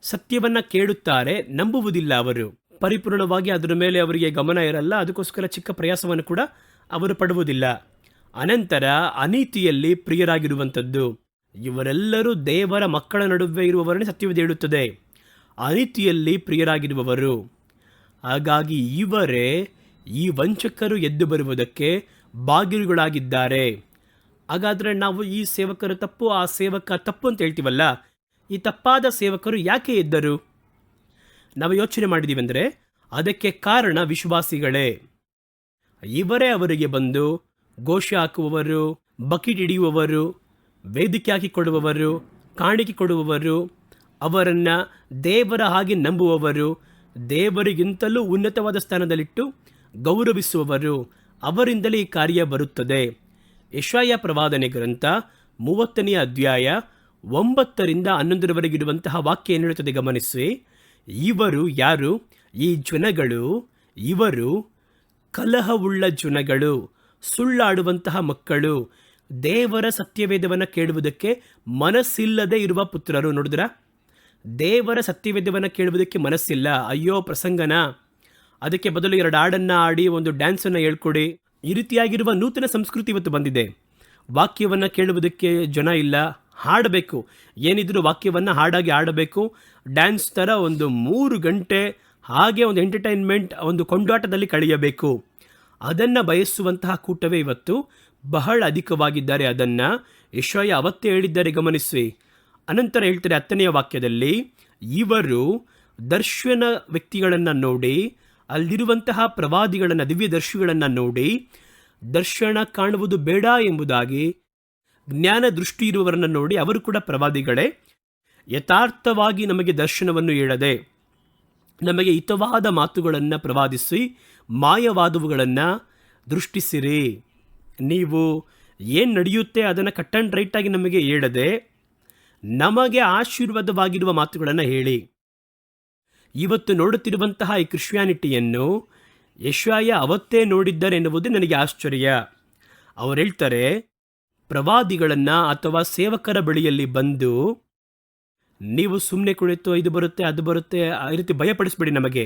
ಸತ್ಯವನ್ನು ಕೇಳುತ್ತಾರೆ, ನಂಬುವುದಿಲ್ಲ ಅವರು. ಪರಿಪೂರ್ಣವಾಗಿ ಅದರ ಮೇಲೆ ಅವರಿಗೆ ಗಮನ ಇರಲ್ಲ, ಅದಕ್ಕೋಸ್ಕರ ಚಿಕ್ಕ ಪ್ರಯಾಸವನ್ನು ಕೂಡ ಅವರು ಪಡುವುದಿಲ್ಲ. ಅನಂತರ ಅನೀತಿಯಲ್ಲಿ ಪ್ರಿಯರಾಗಿರುವಂಥದ್ದು. ಇವರೆಲ್ಲರೂ ದೇವರ ಮಕ್ಕಳ ನಡುವೆ ಇರುವವರನ್ನೇ ಸತ್ಯವೇದ ಹೇಳುತ್ತದೆ, ಅನೀತಿಯಲ್ಲಿ ಪ್ರಿಯರಾಗಿರುವವರು. ಹಾಗಾಗಿ ಇವರೇ ಈ ವಂಚಕರು ಎದ್ದು ಬರುವುದಕ್ಕೆ ಬಾಗಿಲುಗಳಾಗಿದ್ದಾರೆ. ಹಾಗಾದರೆ ನಾವು ಈ ಸೇವಕರು ತಪ್ಪು, ಆ ಸೇವಕ ತಪ್ಪು ಅಂತ ಹೇಳ್ತೀವಲ್ಲ, ಈ ತಪ್ಪಾದ ಸೇವಕರು ಯಾಕೆ ಎದ್ದರು? ನಾವು ಯೋಚನೆ ಮಾಡಿದ್ದೀವಿ ಅಂದರೆ ಅದಕ್ಕೆ ಕಾರಣ ವಿಶ್ವಾಸಿಗಳೇ. ಇವರೇ ಅವರಿಗೆ ಬಂದು ಘೋಷ ಹಾಕುವವರು, ಬಕೆಟ್ ಹಿಡಿಯುವವರು, ವೇದಿಕೆ ಹಾಕಿಕೊಡುವವರು, ಕಾಣಿಕೆ ಕೊಡುವವರು, ಅವರನ್ನು ದೇವರ ಹಾಗೆ ನಂಬುವವರು, ದೇವರಿಗಿಂತಲೂ ಉನ್ನತವಾದ ಸ್ಥಾನದಲ್ಲಿಟ್ಟು ಗೌರವಿಸುವವರು. ಅವರಿಂದಲೇ ಈ ಕಾರ್ಯ ಬರುತ್ತದೆ. ಯೆಶಾಯ ಪ್ರವಾದನೆ ಗ್ರಂಥ 30ನೇ ಅಧ್ಯಾಯ 9-11 ವಾಕ್ಯ ಏನು ಹೇಳುತ್ತದೆ ಗಮನಿಸಿ. ಇವರು ಯಾರು? ಈ ಜನಗಳು, ಇವರು ಕಲಹವುಳ್ಳ ಜನಗಳು, ಸುಳ್ಳಾಡುವಂತಹ ಮಕ್ಕಳು, ದೇವರ ಸತ್ಯವೇದವನ್ನು ಕೇಳುವುದಕ್ಕೆ ಮನಸ್ಸಿಲ್ಲದೆ ಇರುವ ಪುತ್ರರು. ನೋಡಿದ್ರ, ದೇವರ ಸತ್ಯವೇದವನ್ನು ಕೇಳುವುದಕ್ಕೆ ಮನಸ್ಸಿಲ್ಲ. ಅಯ್ಯೋ ಪ್ರಸಂಗನ, ಅದಕ್ಕೆ ಬದಲು 2 ಹಾಡನ್ನು ಆಡಿ ಒಂದು ಡ್ಯಾನ್ಸನ್ನು ಹೇಳ್ಕೊಡಿ. ಈ ರೀತಿಯಾಗಿರುವ ನೂತನ ಸಂಸ್ಕೃತಿ ಇವತ್ತು ಬಂದಿದೆ. ವಾಕ್ಯವನ್ನು ಕೇಳುವುದಕ್ಕೆ ಜನ ಇಲ್ಲ, ಹಾಡಬೇಕು, ಏನಿದ್ರು ವಾಕ್ಯವನ್ನು ಹಾಡಾಗಿ ಆಡಬೇಕು. ಡ್ಯಾನ್ಸ್ ಥರ ಒಂದು 3 ಗಂಟೆ ಹಾಗೆ ಒಂದು ಎಂಟರ್ಟೈನ್ಮೆಂಟ್, ಒಂದು ಕೊಂಡಾಟದಲ್ಲಿ ಕಳೆಯಬೇಕು. ಅದನ್ನು ಬಯಸುವಂತಹ ಕೂಟವೇ ಇವತ್ತು ಬಹಳ ಅಧಿಕವಾಗಿದ್ದಾರೆ. ಅದನ್ನು ಯೆಶಾಯ ಅವತ್ತೇ ಹೇಳಿದ್ದಾರೆ, ಗಮನಿಸಿ. ಅನಂತರ ಹೇಳ್ತಾರೆ 10ನೇ ವಾಕ್ಯದಲ್ಲಿ, ಇವರು ದರ್ಶನ ವ್ಯಕ್ತಿಗಳನ್ನು ನೋಡಿ, ಅಲ್ಲಿರುವಂತಹ ಪ್ರವಾದಿಗಳನ್ನು, ದಿವ್ಯದರ್ಶಿಗಳನ್ನು ನೋಡಿ ದರ್ಶನ ಕಾಣುವುದು ಬೇಡ ಎಂಬುದಾಗಿ, ಜ್ಞಾನ ದೃಷ್ಟಿ ಇರುವವರನ್ನು ನೋಡಿ ಅವರು ಕೂಡ ಪ್ರವಾದಿಗಳೇ, ಯಥಾರ್ಥವಾಗಿ ನಮಗೆ ದರ್ಶನವನ್ನು ಹೇಳದೆ ನಮಗೆ ಹಿತವಾದ ಮಾತುಗಳನ್ನು ಪ್ರವಾದಿಸಿ ಮಾಯವಾದವುಗಳನ್ನು ದೃಷ್ಟಿಸಿರಿ. ನೀವು ಏನು ನಡೆಯುತ್ತೆ ಅದನ್ನು ಕಟ್ ಆ್ಯಂಡ್ ರೈಟಾಗಿ ನಮಗೆ ಹೇಳದೆ ನಮಗೆ ಆಶೀರ್ವಾದವಾಗಿರುವ ಮಾತುಗಳನ್ನು ಹೇಳಿ. ಇವತ್ತು ನೋಡುತ್ತಿರುವಂತಹ ಈ ಕ್ರಿಶ್ಚಿಯಾನಿಟಿಯನ್ನು ಯೆಶಾಯ ಅವತ್ತೇ ನೋಡಿದ್ದಾರೆ ಎನ್ನುವುದು ನನಗೆ ಆಶ್ಚರ್ಯ. ಅವರು ಹೇಳ್ತಾರೆ, ಪ್ರವಾದಿಗಳನ್ನು ಅಥವಾ ಸೇವಕರ ಬಳಿಯಲ್ಲಿ ಬಂದು ನೀವು ಸುಮ್ಮನೆ ಕುಳಿತು ಇದು ಬರುತ್ತೆ ಅದು ಬರುತ್ತೆ ಆ ರೀತಿ ಭಯಪಡಿಸ್ಬೇಡಿ. ನಮಗೆ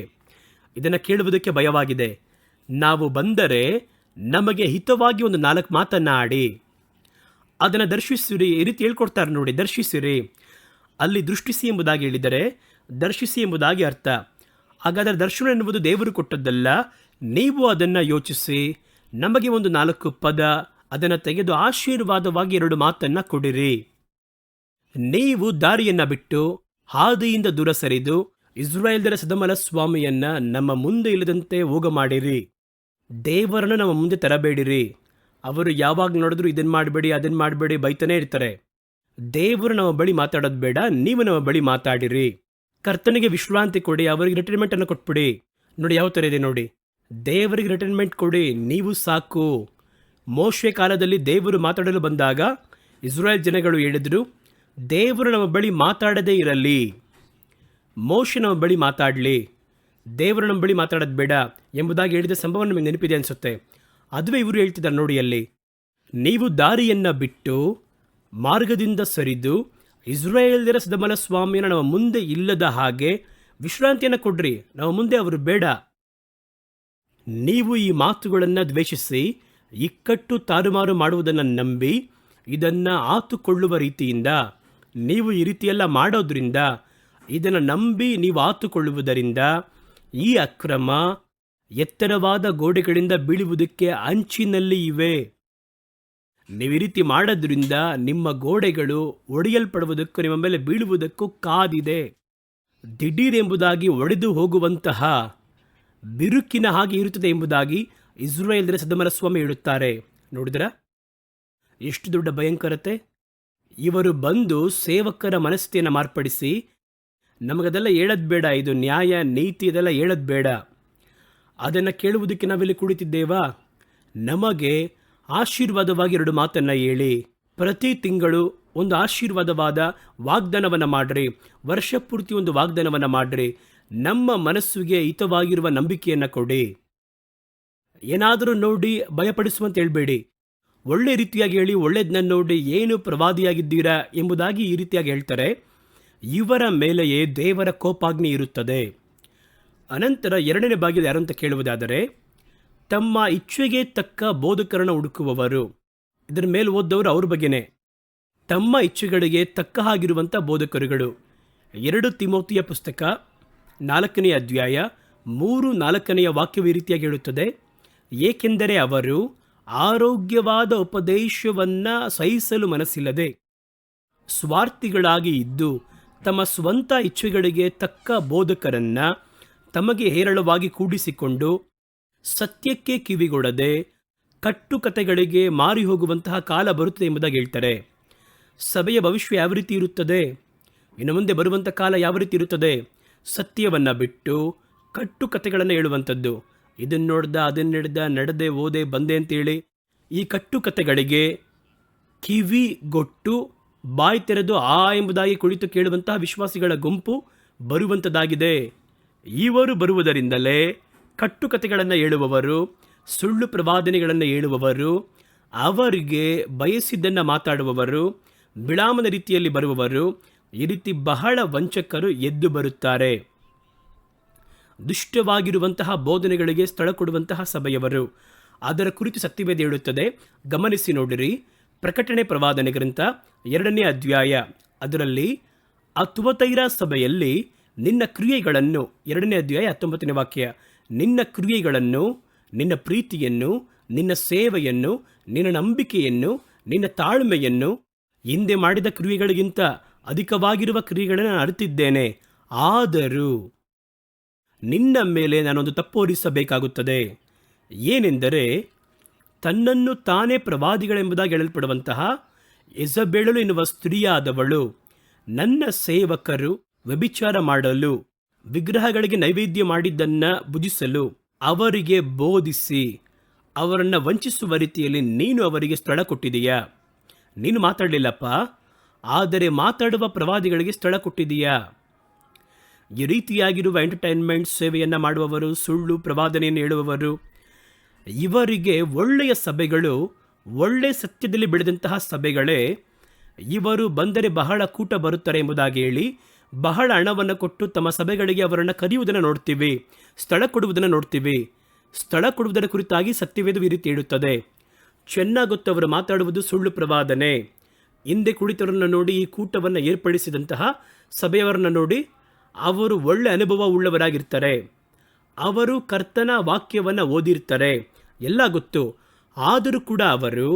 ಇದನ್ನು ಕೇಳುವುದಕ್ಕೆ ಭಯವಾಗಿದೆ. ನಾವು ಬಂದರೆ ನಮಗೆ ಹಿತವಾಗಿ ಒಂದು 4 ಮಾತನ್ನು ಆಡಿ ಅದನ್ನು ದರ್ಶಿಸಿರಿ. ಈ ರೀತಿ ಹೇಳ್ಕೊಡ್ತಾರೆ ನೋಡಿ, ದರ್ಶಿಸಿರಿ. ಅಲ್ಲಿ ದೃಷ್ಟಿಸಿ ಎಂಬುದಾಗಿ ಹೇಳಿದರೆ ದರ್ಶಿಸಿ ಎಂಬುದಾಗಿ ಅರ್ಥ. ಹಾಗಾದರೆ ದರ್ಶನ ಎನ್ನುವುದು ದೇವರು ಕೊಟ್ಟದ್ದಲ್ಲ. ನೀವು ಅದನ್ನು ಯೋಚಿಸಿ ನಮಗೆ ಒಂದು 4 ಪದ ಅದನ್ನು ತೆಗೆದು ಆಶೀರ್ವಾದವಾಗಿ 2 ಮಾತನ್ನು ಕೊಡಿರಿ. ನೀವು ದಾರಿಯನ್ನು ಬಿಟ್ಟು ಹಾದಿಯಿಂದ ದೂರ ಸರಿದು ಇಸ್ರಾಯೇಲ್ಯರ ಸದಮಲ ಸ್ವಾಮಿಯನ್ನು ನಮ್ಮ ಮುಂದೆ ಇಲ್ಲದಂತೆ ಹೋಗ ಮಾಡಿರಿ. ದೇವರನ್ನು ನಮ್ಮ ಮುಂದೆ ತರಬೇಡಿರಿ. ಅವರು ಯಾವಾಗ ನೋಡಿದ್ರು ಇದನ್ನು ಮಾಡಬೇಡಿ ಅದನ್ನು ಮಾಡಬೇಡಿ ಬೈತಾನೆ ಇರ್ತಾರೆ. ದೇವರು ನಮ್ಮ ಬಳಿ ಮಾತಾಡೋದು ಬೇಡ, ನೀವು ನಮ್ಮ ಬಳಿ ಮಾತಾಡಿರಿ. ಕರ್ತನಿಗೆ ವಿಶ್ರಾಂತಿ ಕೊಡಿ, ಅವರಿಗೆ ರಿಟೈರ್ಮೆಂಟನ್ನು ಕೊಟ್ಬಿಡಿ. ನೋಡಿ ಯಾವ ಥರ ಇದೆ ನೋಡಿ, ದೇವರಿಗೆ ರಿಟೈರ್ಮೆಂಟ್ ಕೊಡಿ, ನೀವು ಸಾಕು. ಮೋಶೆ ಕಾಲದಲ್ಲಿ ದೇವರು ಮಾತಾಡಲು ಬಂದಾಗ ಇಸ್ರಾಯೇಲ್ ಜನಗಳು ಹೇಳಿದ್ರು, ದೇವರು ನಮ್ಮ ಬಳಿ ಮಾತಾಡದೇ ಇರಲಿ, ಮೋಶೆ ನಮ್ಮ ಬಳಿ ಮಾತಾಡಲಿ, ದೇವರು ನಮ್ಮ ಬಳಿ ಮಾತಾಡೋದು ಬೇಡ ಎಂಬುದಾಗಿ ಹೇಳಿದ ಸಂಭವ ನಮಗೆ ನೆನಪಿದೆ ಅನಿಸುತ್ತೆ. ಅದುವೇ ಇವರು ಹೇಳ್ತಿದ್ದಾರೆ ನೋಡಿ ಅಲ್ಲಿ, ನೀವು ದಾರಿಯನ್ನು ಬಿಟ್ಟು ಮಾರ್ಗದಿಂದ ಸರಿದು ಇಸ್ರಾಯೇಲ್ಯರ ಸದಮಲ ಸ್ವಾಮಿಯನ್ನು ನಮ್ಮ ಮುಂದೆ ಇಲ್ಲದ ಹಾಗೆ ವಿಶ್ರಾಂತಿಯನ್ನು ಕೊಡ್ರಿ, ನಮ್ಮ ಮುಂದೆ ಅವರು ಬೇಡ. ನೀವು ಈ ಮಾತುಗಳನ್ನು ದ್ವೇಷಿಸಿ ಇಕ್ಕಟ್ಟು ತಾರುಮಾರು ಮಾಡುವುದನ್ನು ನಂಬಿ ಇದನ್ನು ಆತುಕೊಳ್ಳುವ ರೀತಿಯಿಂದ ನೀವು ಈ ರೀತಿಯೆಲ್ಲ ಮಾಡೋದ್ರಿಂದ, ಇದನ್ನು ನಂಬಿ ನೀವು ಆತುಕೊಳ್ಳುವುದರಿಂದ ಈ ಅಕ್ರಮ ಎತ್ತರವಾದ ಗೋಡೆಗಳಿಂದ ಬೀಳುವುದಕ್ಕೆ ಅಂಚಿನಲ್ಲಿ ಇವೆ. ನೀವು ಈ ರೀತಿ ಮಾಡೋದ್ರಿಂದ ನಿಮ್ಮ ಗೋಡೆಗಳು ಒಡೆಯಲ್ಪಡುವುದಕ್ಕೂ ನಿಮ್ಮ ಮೇಲೆ ಬೀಳುವುದಕ್ಕೂ ಕಾದಿದೆ. ದಿಢೀರೆಂಬುದಾಗಿ ಒಡೆದು ಹೋಗುವಂತಹ ಬಿರುಕಿನ ಹಾಗೆ ಇರುತ್ತದೆ ಎಂಬುದಾಗಿ ಇಸ್ರಾಯೇಲ್ಯರ ಸದಮಲ ಸ್ವಾಮಿ ಹೇಳುತ್ತಾರೆ. ನೋಡಿದ್ರ ಎಷ್ಟು ದೊಡ್ಡ ಭಯಂಕರತೆ. ಇವರು ಬಂದು ಸೇವಕರ ಮನಸ್ಥಿತಿಯನ್ನು ಮಾರ್ಪಡಿಸಿ ನಮಗದೆಲ್ಲ ಹೇಳೋದು ಬೇಡ, ಇದು ನ್ಯಾಯ ನೀತಿ ಇದೆಲ್ಲ ಹೇಳೋದು ಬೇಡ, ಅದನ್ನು ಕೇಳುವುದಕ್ಕೆ ನಾವಿಲ್ಲಿ ಕುಳಿತಿದ್ದೇವಾ? ನಮಗೆ ಆಶೀರ್ವಾದವಾಗಿ 2 ಮಾತನ್ನು ಹೇಳಿ, ಪ್ರತಿ ತಿಂಗಳು ಒಂದು ಆಶೀರ್ವಾದವಾದ ವಾಗ್ದಾನವನ್ನು ಮಾಡಿರಿ, ವರ್ಷ ಪೂರ್ತಿ ಒಂದು ವಾಗ್ದಾನವನ್ನು ಮಾಡಿರಿ, ನಮ್ಮ ಮನಸ್ಸಿಗೆ ಹಿತವಾಗಿರುವ ನಂಬಿಕೆಯನ್ನು ಕೊಡಿ. ಏನಾದರೂ ನೋಡಿ ಭಯಪಡಿಸುವಂತ ಹೇಳಬೇಡಿ, ಒಳ್ಳೆ ರೀತಿಯಾಗಿ ಹೇಳಿ, ಒಳ್ಳೆಯದನ್ನ ನೋಡಿ ಏನು ಪ್ರವಾದಿಯಾಗಿದ್ದೀರಾ ಎಂಬುದಾಗಿ ಈ ರೀತಿಯಾಗಿ ಹೇಳ್ತಾರೆ. ಇವರ ಮೇಲೆಯೇ ದೇವರ ಕೋಪಾಗ್ನಿ ಇರುತ್ತದೆ. ಅನಂತರ 2ನೇ ಭಾಗದಲ್ಲಿ ಯಾರು ಅಂತ ಕೇಳುವುದಾದರೆ, ತಮ್ಮ ಇಚ್ಛೆಗೆ ತಕ್ಕ ಬೋಧಕರನ್ನು ಹುಡುಕುವವರು. ಇದರ ಮೇಲೆ ಓದ್ದವರು ಅವ್ರ ಬಗ್ಗೆನೇ, ತಮ್ಮ ಇಚ್ಛೆಗಳಿಗೆ ತಕ್ಕ ಹಾಗಿರುವಂಥ ಬೋಧಕರುಗಳು. 2 ತಿಮೋತಿಯ ಪುಸ್ತಕ 4ನೇ ಅಧ್ಯಾಯ 3-4ನೇ ವಾಕ್ಯವು ಈ ರೀತಿಯಾಗಿ ಹೇಳುತ್ತದೆ, ಏಕೆಂದರೆ ಅವರು ಆರೋಗ್ಯವಾದ ಉಪದೇಶವನ್ನು ಸಹಿಸಲು ಮನಸ್ಸಿಲ್ಲದೆ ಸ್ವಾರ್ಥಿಗಳಾಗಿ ಇದ್ದು ತಮ್ಮ ಸ್ವಂತ ಇಚ್ಛೆಗಳಿಗೆ ತಕ್ಕ ಬೋಧಕರನ್ನು ತಮಗೆ ಹೇರಳವಾಗಿ ಕೂಡಿಸಿಕೊಂಡು ಸತ್ಯಕ್ಕೆ ಕಿವಿಗೊಡದೆ ಕಟ್ಟುಕತೆಗಳಿಗೆ ಮಾರಿ ಹೋಗುವಂತಹ ಕಾಲ ಬರುತ್ತದೆ ಎಂಬುದಾಗಿ ಹೇಳ್ತಾರೆ. ಸಭೆಯ ಭವಿಷ್ಯ ಯಾವ ರೀತಿ ಇರುತ್ತದೆ, ಇನ್ನು ಮುಂದೆ ಬರುವಂಥ ಕಾಲ ಯಾವ ರೀತಿ ಇರುತ್ತದೆ? ಸತ್ಯವನ್ನು ಬಿಟ್ಟು ಕಟ್ಟುಕತೆಗಳನ್ನು ಹೇಳುವಂಥದ್ದು. ಇದನ್ನು ನೋಡ್ದ ಅದನ್ನು ನಡೆದೆ ಓದೆ ಬಂದೆ ಅಂತೇಳಿ ಈ ಕಟ್ಟುಕತೆಗಳಿಗೆ ಕಿವಿಗೊಟ್ಟು ಬಾಯಿ ತೆರೆದು ಆ ಎಂಬುದಾಗಿ ಕುಳಿತು ಕೇಳುವಂತಹ ವಿಶ್ವಾಸಿಗಳ ಗುಂಪು ಬರುವಂಥದ್ದಾಗಿದೆ. ಇವರು ಬರುವುದರಿಂದಲೇ ಕಟ್ಟುಕತೆಗಳನ್ನು ಹೇಳುವವರು, ಸುಳ್ಳು ಪ್ರವಾದನೆಗಳನ್ನು ಹೇಳುವವರು, ಅವರಿಗೆ ಬಯಸಿದ್ದನ್ನು ಮಾತಾಡುವವರು, ಬಿಳಾಮನ ರೀತಿಯಲ್ಲಿ ಬರುವವರು, ಈ ರೀತಿ ಬಹಳ ವಂಚಕರು ಎದ್ದು ಬರುತ್ತಾರೆ. ದುಷ್ಟವಾಗಿರುವಂತಹ ಬೋಧನೆಗಳಿಗೆ ಸ್ಥಳ ಕೊಡುವಂತಹ ಸಭೆಯವರು. ಅದರ ಕುರಿತು ಸತ್ಯವೇದ ಹೇಳುತ್ತದೆ, ಗಮನಿಸಿ ನೋಡಿರಿ. ಪ್ರಕಟಣೆ ಪ್ರವಾದನೆ ಗ್ರಂಥ 2ನೇ ಅಧ್ಯಾಯ ಅದರಲ್ಲಿ ತುವತೈರ ಸಭೆಯಲ್ಲಿ ನಿನ್ನ ಕ್ರಿಯೆಗಳನ್ನು, 2ನೇ ಅಧ್ಯಾಯ 19ನೇ ವಾಕ್ಯ, ನಿನ್ನ ಕ್ರಿಯೆಗಳನ್ನು, ನಿನ್ನ ಪ್ರೀತಿಯನ್ನು, ನಿನ್ನ ಸೇವೆಯನ್ನು, ನಿನ್ನ ನಂಬಿಕೆಯನ್ನು, ನಿನ್ನ ತಾಳ್ಮೆಯನ್ನು, ಹಿಂದೆ ಮಾಡಿದ ಕ್ರಿಯೆಗಳಿಗಿಂತ ಅಧಿಕವಾಗಿರುವ ಕ್ರಿಯೆಗಳನ್ನು ನಾನು ಅರಿತಿದ್ದೇನೆ. ಆದರೂ ನಿನ್ನ ಮೇಲೆ ನಾನೊಂದು ತಪ್ಪು ಹೊರಿಸಬೇಕಾಗುತ್ತದೆ. ಏನೆಂದರೆ, ತನ್ನನ್ನು ತಾನೇ ಪ್ರವಾದಿಗಳೆಂಬುದಾಗಿ ಹೇಳಲ್ಪಡುವಂತಹ ಯೆಜಬೇಲಳು ಎನ್ನುವ ಸ್ತ್ರೀಯಾದವಳು ನನ್ನ ಸೇವಕರು ವ್ಯಭಿಚಾರ ಮಾಡಲು, ವಿಗ್ರಹಗಳಿಗೆ ನೈವೇದ್ಯ ಮಾಡಿದ್ದನ್ನು ಭುಜಿಸಲು ಅವರಿಗೆ ಬೋಧಿಸಿ ಅವರನ್ನು ವಂಚಿಸುವ ರೀತಿಯಲ್ಲಿ ನೀನು ಅವರಿಗೆ ಸ್ಥಳ ಕೊಟ್ಟಿದೀಯಾ? ನೀನು ಮಾತಾಡಲಿಲ್ಲಪ್ಪ, ಆದರೆ ಮಾತಾಡುವ ಪ್ರವಾದಿಗಳಿಗೆ ಸ್ಥಳ ಕೊಟ್ಟಿದೀಯಾ? ಈ ರೀತಿಯಾಗಿರುವ ಎಂಟರ್ಟೈನ್ಮೆಂಟ್ ಸೇವೆಯನ್ನು ಮಾಡುವವರು, ಸುಳ್ಳು ಪ್ರವಾದನೆಯನ್ನು ಹೇಳುವವರು, ಇವರಿಗೆ ಒಳ್ಳೆಯ ಸಭೆಗಳು, ಒಳ್ಳೆ ಸತ್ಯದಲ್ಲಿ ಬೆಳೆದಂತಹ ಸಭೆಗಳೇ, ಇವರು ಬಂದರೆ ಬಹಳ ಕೂಟ ಬರುತ್ತಾರೆ ಎಂಬುದಾಗಿ ಹೇಳಿ ಬಹಳ ಹಣವನ್ನು ಕೊಟ್ಟು ತಮ್ಮ ಸಭೆಗಳಿಗೆ ಅವರನ್ನು ಕರೆಯುವುದನ್ನು ನೋಡ್ತೀವಿ, ಸ್ಥಳ ಕೊಡುವುದನ್ನು ನೋಡ್ತೀವಿ. ಸ್ಥಳ ಕೊಡುವುದರ ಕುರಿತಾಗಿ ಸತ್ಯವೇದವು ಈ ರೀತಿ ಹೇಳುತ್ತದೆ. ಚೆನ್ನಾಗಿ ಗೊತ್ತು ಅವರು ಮಾತಾಡುವುದು ಸುಳ್ಳು ಪ್ರವಾದನೆ. ಹಿಂದೆ ಕುಳಿತವರನ್ನು ನೋಡಿ, ಈ ಕೂಟವನ್ನು ಏರ್ಪಡಿಸಿದಂತಹ ಸಭೆಯವರನ್ನು ನೋಡಿ ಅವರು ಒಳ್ಳೆ ಅನುಭವ ಉಳ್ಳವರಾಗಿರ್ತಾರೆ. ಅವರು ಕರ್ತನ ವಾಕ್ಯವನ್ನು ಓದಿರ್ತಾರೆ, ಎಲ್ಲ ಗೊತ್ತು. ಆದರೂ ಕೂಡ ಅವರು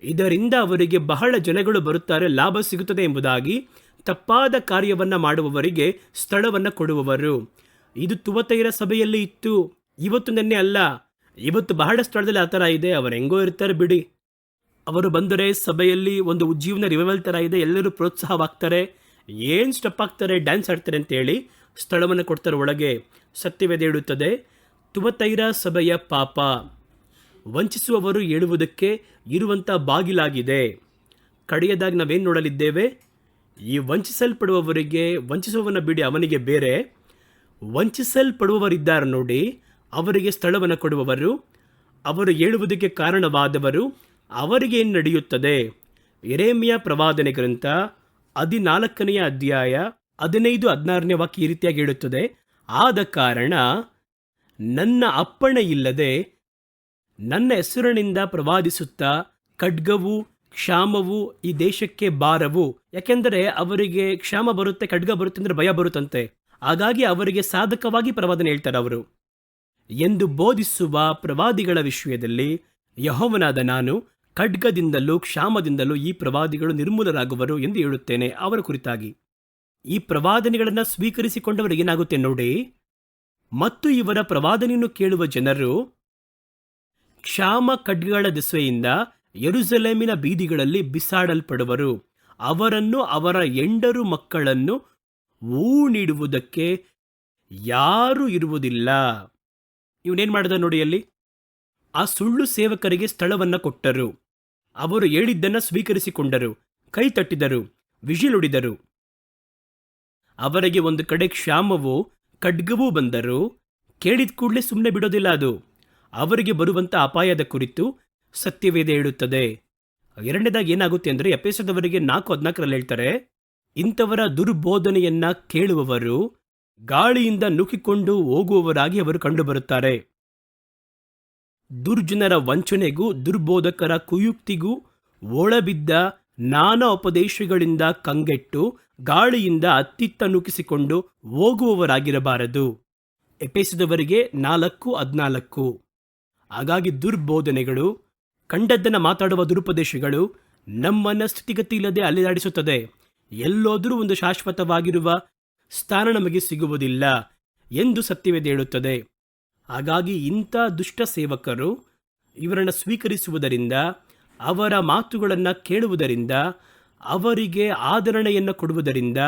ಇದರಿಂದ ಅವರಿಗೆ ಬಹಳ ಜನಗಳು ಬರುತ್ತಾರೆ, ಲಾಭ ಸಿಗುತ್ತದೆ ಎಂಬುದಾಗಿ ತಪ್ಪಾದ ಕಾರ್ಯವನ್ನು ಮಾಡುವವರಿಗೆ ಸ್ಥಳವನ್ನು ಕೊಡುವವರು. ಇದು ತುವತೈರ ಸಭೆಯಲ್ಲಿ ಇತ್ತು, ಇವತ್ತು ನೆನ್ನೆ ಅಲ್ಲ. ಇವತ್ತು ಬಹಳ ಸ್ಥಳದಲ್ಲಿ ಆ ಥರ ಇದೆ. ಅವರು ಹೆಂಗೋ ಇರ್ತಾರೆ ಬಿಡಿ. ಅವರು ಬಂದರೆ ಸಭೆಯಲ್ಲಿ ಒಂದು ಉಜ್ಜೀವನ ರಿವೈವಲ್ ಥರ ಇದೆ, ಎಲ್ಲರೂ ಪ್ರೋತ್ಸಾಹವಾಗ್ತಾರೆ, ಏನು ಸ್ಟೆಪ್ ಆಗ್ತಾರೆ, ಡ್ಯಾನ್ಸ್ ಆಡ್ತಾರೆ ಅಂತೇಳಿ ಸ್ಥಳವನ್ನು ಕೊಡ್ತಾರೆ ಒಳಗೆ. ಸತ್ಯವೇದ ಹೇಳುತ್ತದೆ, ತುವತೈರ ಸಭೆಯ ಪಾಪ ವಂಚಿಸುವವರು ಹೇಳುವುದಕ್ಕೆ ಇರುವಂಥ ಬಾಗಿಲಾಗಿದೆ. ಕಡೆಯದಾಗಿ ನಾವೇನು ನೋಡಲಿದ್ದೇವೆ? ಈ ವಂಚಿಸಲ್ಪಡುವವರಿಗೆ, ವಂಚಿಸುವವನ ಬಿಡಿ, ಅವನಿಗೆ ಬೇರೆ, ವಂಚಿಸಲ್ಪಡುವವರಿದ್ದಾರೆ ನೋಡಿ, ಅವರಿಗೆ ಸ್ಥಳವನ್ನು ಕೊಡುವವರು, ಅವರು ಹೇಳುವುದಕ್ಕೆ ಕಾರಣವಾದವರು, ಅವರಿಗೆ ಏನು ನಡೆಯುತ್ತದೆ? ಯೆರೆಮೀಯ ಪ್ರವಾದನೆ ಗ್ರಂಥ 14ನೇ ಅಧ್ಯಾಯ 15-16 ವಾಕ್ಯ ಈ ರೀತಿಯಾಗಿ ಹೇಳುತ್ತದೆ, ಆದ ಕಾರಣ ನನ್ನ ಅಪ್ಪಣೆ ಇಲ್ಲದೆ ನನ್ನ ಹೆಸರಿನಿಂದ ಪ್ರವಾದಿಸುತ್ತಾ ಖಡ್ಗವು, ಕ್ಷಾಮವು ಈ ದೇಶಕ್ಕೆ ಬಾರವು. ಯಾಕೆಂದರೆ ಅವರಿಗೆ ಕ್ಷಾಮ ಬರುತ್ತೆ, ಖಡ್ಗ ಬರುತ್ತೆ ಅಂದರೆ ಭಯ ಬರುತ್ತಂತೆ. ಹಾಗಾಗಿ ಅವರಿಗೆ ಸಾಧಕವಾಗಿ ಪ್ರವಾದನೆ ಹೇಳ್ತಾರೆ ಅವರು ಎಂದು ಬೋಧಿಸುವ ಪ್ರವಾದಿಗಳ ವಿಷಯದಲ್ಲಿ ಯೆಹೋವನಾದ ನಾನು ಖಡ್ಗದಿಂದಲೂ ಕ್ಷಾಮದಿಂದಲೂ ಈ ಪ್ರವಾದಿಗಳು ನಿರ್ಮೂಲರಾಗುವರು ಎಂದು ಹೇಳುತ್ತೇನೆ. ಅವರ ಕುರಿತಾಗಿ ಈ ಪ್ರವಾದನೆಗಳನ್ನು ಸ್ವೀಕರಿಸಿಕೊಂಡವರಿಗೆ ಏನಾಗುತ್ತೆ ನೋಡಿ. ಮತ್ತು ಇವರ ಪ್ರವಾದನೆಯನ್ನು ಕೇಳುವ ಜನರು ಕ್ಷಾಮ ಖಡ್ಗಗಳ ದೆಸೆಯಿಂದ ಯೆರೂಸಲೇಮಿನ ಬೀದಿಗಳಲ್ಲಿ ಬಿಸಾಡಲ್ಪಡುವರು. ಅವರನ್ನು, ಅವರ ಹೆಂಡರು ಮಕ್ಕಳನ್ನು ಊಣಿಡುವುದಕ್ಕೆ ಯಾರೂ ಇರುವುದಿಲ್ಲ. ಇವನೇನು ಮಾಡಿದ ನೋಡಿ, ಅಲ್ಲಿ ಆ ಸುಳ್ಳು ಸೇವಕರಿಗೆ ಸ್ಥಳವನ್ನು ಕೊಟ್ಟರು. ಅವರು ಹೇಳಿದ್ದನ್ನು ಸ್ವೀಕರಿಸಿಕೊಂಡರು, ಕೈ ತಟ್ಟಿದರು, ವಿಜಿಲುಡಿದರು. ಅವರಿಗೆ ಒಂದು ಕಡೆ ಕ್ಷಾಮವೂ ಖಡ್ಗವೂ ಬಂದರು. ಕೇಳಿದ ಕೂಡಲೇ ಸುಮ್ಮನೆ ಬಿಡೋದಿಲ್ಲ. ಅದು ಅವರಿಗೆ ಬರುವಂಥ ಅಪಾಯದ ಕುರಿತು ಸತ್ಯವೇದ ಹೇಳುತ್ತದೆ. ಎರಡನೇದಾಗಿ ಏನಾಗುತ್ತೆ ಅಂದರೆ, ಎಫೆಸದವರಿಗೆ 4:14 ಹೇಳ್ತಾರೆ, ಇಂಥವರ ದುರ್ಬೋಧನೆಯನ್ನ ಕೇಳುವವರು ಗಾಳಿಯಿಂದ ನುಗ್ಗಿಕೊಂಡು ಹೋಗುವವರಾಗಿ ಅವರು ಕಂಡುಬರುತ್ತಾರೆ. ದುರ್ಜನರ ವಂಚನೆಗೂ ದುರ್ಬೋಧಕರ ಕುಯುಕ್ತಿಗೂ ಒಳಬಿದ್ದ ನಾನಾ ಉಪದೇಶಗಳಿಂದ ಕಂಗೆಟ್ಟು ಗಾಳಿಯಿಂದ ಅತ್ತಿತ್ತ ನುಗ್ಗಿಸಿಕೊಂಡು ಹೋಗುವವರಾಗಿರಬಾರದು. ಎಫೆಸದವರಿಗೆ 4:14. ಹಾಗಾಗಿ ದುರ್ಬೋಧನೆಗಳು, ಕಂಡದ್ದನ್ನು ಮಾತಾಡುವ ದುರುಪದೇಶಗಳು ನಮ್ಮನ್ನ ಸ್ಥಿತಿಗತಿ ಇಲ್ಲದೆ ಅಲೆದಾಡಿಸುತ್ತದೆ. ಎಲ್ಲೋದರೂ ಒಂದು ಶಾಶ್ವತವಾಗಿರುವ ಸ್ಥಾನ ನಮಗೆ ಸಿಗುವುದಿಲ್ಲ ಎಂದು ಸತ್ಯವೇದ ಹೇಳುತ್ತದೆ. ಹಾಗಾಗಿ ಇಂಥ ದುಷ್ಟ ಸೇವಕರು ಇವರನ್ನು ಸ್ವೀಕರಿಸುವುದರಿಂದ, ಅವರ ಮಾತುಗಳನ್ನು ಕೇಳುವುದರಿಂದ, ಅವರಿಗೆ ಆದರಣೆಯನ್ನು ಕೊಡುವುದರಿಂದ,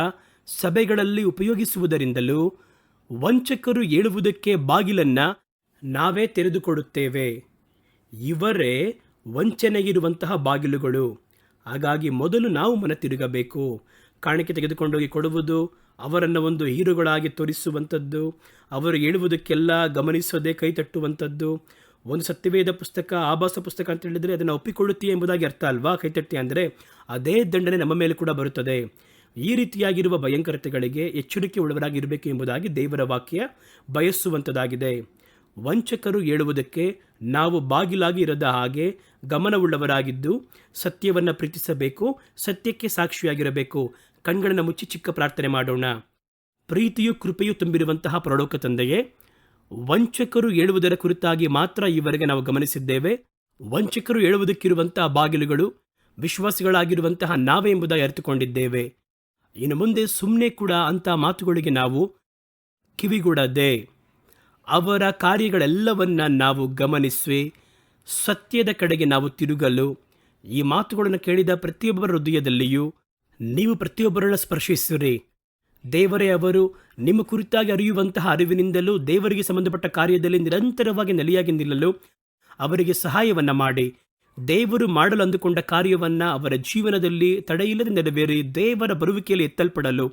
ಸಭೆಗಳಲ್ಲಿ ಉಪಯೋಗಿಸುವುದರಿಂದಲೂ ವಂಚಕರು ಹೇಳುವುದಕ್ಕೆ ಬಾಗಿಲನ್ನು ನಾವೇ ತೆರೆದುಕೊಡುತ್ತೇವೆ. ಇವರೇ ವಂಚನೆಗಿರುವಂತಹ ಬಾಗಿಲುಗಳು. ಹಾಗಾಗಿ ಮೊದಲು ನಾವು ಮನ ತಿರುಗಬೇಕು. ಕಾಣಿಕೆ ತೆಗೆದುಕೊಂಡೋಗಿ ಕೊಡುವುದು, ಅವರನ್ನು ಒಂದು ಹೀರೋಗಳಾಗಿ ತೋರಿಸುವಂಥದ್ದು, ಅವರು ಹೇಳುವುದಕ್ಕೆಲ್ಲ ಗಮನಿಸದೆ ಕೈ ತಟ್ಟುವಂಥದ್ದು. ಒಂದು ಸತ್ಯವೇದ ಪುಸ್ತಕ, ಆಭಾಸ ಪುಸ್ತಕ ಅಂತ ಹೇಳಿದರೆ ಅದನ್ನು ಒಪ್ಪಿಕೊಳ್ಳುತ್ತೀಯ ಎಂಬುದಾಗಿ ಅರ್ಥ ಅಲ್ವಾ? ಕೈ ತಟ್ಟಿ ಅಂದರೆ ಅದೇ ದಂಡನೆ ನಮ್ಮ ಮೇಲೆ ಕೂಡ ಬರುತ್ತದೆ. ಈ ರೀತಿಯಾಗಿರುವ ಭಯಂಕರತೆಗಳಿಗೆ ಎಚ್ಚರಿಕೆ ಉಳ್ಳವರಾಗಿರಬೇಕು ಎಂಬುದಾಗಿ ದೇವರ ವಾಕ್ಯ ಬಯಸುವಂಥದ್ದಾಗಿದೆ. ವಂಚಕರು ಹೇಳುವುದಕ್ಕೆ ನಾವು ಬಾಗಿಲಾಗಿ ಇರದ ಹಾಗೆ ಗಮನವುಳ್ಳವರಾಗಿದ್ದು ಸತ್ಯವನ್ನು ಪ್ರೀತಿಸಬೇಕು, ಸತ್ಯಕ್ಕೆ ಸಾಕ್ಷಿಯಾಗಿರಬೇಕು. ಕಣ್ಗಳನ್ನು ಮುಚ್ಚಿ ಚಿಕ್ಕ ಪ್ರಾರ್ಥನೆ ಮಾಡೋಣ. ಪ್ರೀತಿಯು ಕೃಪೆಯು ತುಂಬಿರುವಂತಹ ಪರಲೋಕ ತಂದೆಯೇ, ವಂಚಕರು ಹೇಳುವುದರ ಕುರಿತಾಗಿ ಮಾತ್ರ ಈವರೆಗೆ ನಾವು ಗಮನಿಸಿದ್ದೇವೆ. ವಂಚಕರು ಹೇಳುವುದಕ್ಕಿರುವಂತಹ ಬಾಗಿಲುಗಳು ವಿಶ್ವಾಸಿಗಳಾಗಿರುವಂತಹ ನಾವೇ ಎಂಬುದಾಗಿ ಅರಿತುಕೊಂಡಿದ್ದೇವೆ. ಇನ್ನು ಮುಂದೆ ಸುಮ್ಮನೆ ಕೂಡ ಅಂತಹ ಮಾತುಗಳಿಗೆ ನಾವು ಕಿವಿಗೊಡದೆ ಅವರ ಕಾರ್ಯಗಳೆಲ್ಲವನ್ನ ನಾವು ಗಮನಿಸಿ ಸತ್ಯದ ಕಡೆಗೆ ನಾವು ತಿರುಗಲು, ಈ ಮಾತುಗಳನ್ನು ಕೇಳಿದ ಪ್ರತಿಯೊಬ್ಬರ ಹೃದಯದಲ್ಲಿಯೂ ನೀವು ಪ್ರತಿಯೊಬ್ಬರನ್ನು ಸ್ಪರ್ಶಿಸಿರಿ. ದೇವರೇ ಅವರು ನಿಮ್ಮ ಕುರಿತಾಗಿ ಅರಿಯುವಂತಹ ಅರಿವಿನಿಂದಲೂ ದೇವರಿಗೆ ಸಂಬಂಧಪಟ್ಟ ಕಾರ್ಯದಲ್ಲಿ ನಿರಂತರವಾಗಿ ನೆಲೆಯಾಗಿ ನಿಲ್ಲಲು ಅವರಿಗೆ ಸಹಾಯವನ್ನು ಮಾಡಿ, ದೇವರು ಮಾಡಲು ಅಂದುಕೊಂಡ ಕಾರ್ಯವನ್ನು ಅವರ ಜೀವನದಲ್ಲಿ ತಡೆಯಿಲ್ಲದೆ ನೆರವೇರಿ ದೇವರ ಬರುವಿಕೆಯಲ್ಲಿ ಎತ್ತಲ್ಪಡಲು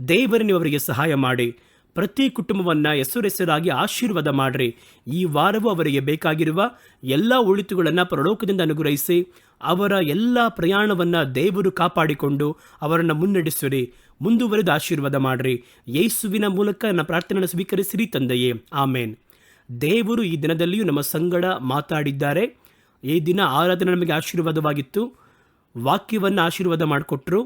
ದೇವರೇ ನೀವು ಅವರಿಗೆ ಸಹಾಯ ಮಾಡಿ. ಪ್ರತಿ ಕುಟುಂಬವನ್ನು ಹೆಸರಾಗಿ ಆಶೀರ್ವಾದ ಮಾಡಿರಿ. ಈ ವಾರವೂ ಅವರಿಗೆ ಬೇಕಾಗಿರುವ ಎಲ್ಲ ಒಳಿತುಗಳನ್ನು ಪರಲೋಕದಿಂದ ಅನುಗ್ರಹಿಸಿ ಅವರ ಎಲ್ಲ ಪ್ರಯಾಣವನ್ನು ದೇವರು ಕಾಪಾಡಿಕೊಂಡು ಅವರನ್ನು ಮುನ್ನಡೆಸಿರಿ, ಮುಂದುವರೆದು ಆಶೀರ್ವಾದ ಮಾಡಿರಿ. ಯೇಸುವಿನ ಮೂಲಕ ನನ್ನ ಪ್ರಾರ್ಥನೆಯನ್ನು ಸ್ವೀಕರಿಸಿರಿ ತಂದೆಯೇ, ಆಮೇನ್. ದೇವರು ಈ ದಿನದಲ್ಲಿಯೂ ನಮ್ಮ ಸಂಗಡ ಮಾತಾಡಿದ್ದಾರೆ. ಈ ದಿನ ಆರಾಧನೆ ನಮಗೆ ಆಶೀರ್ವಾದವಾಗಿತ್ತು. ವಾಕ್ಯವನ್ನು ಆಶೀರ್ವಾದ ಮಾಡಿಕೊಟ್ರು.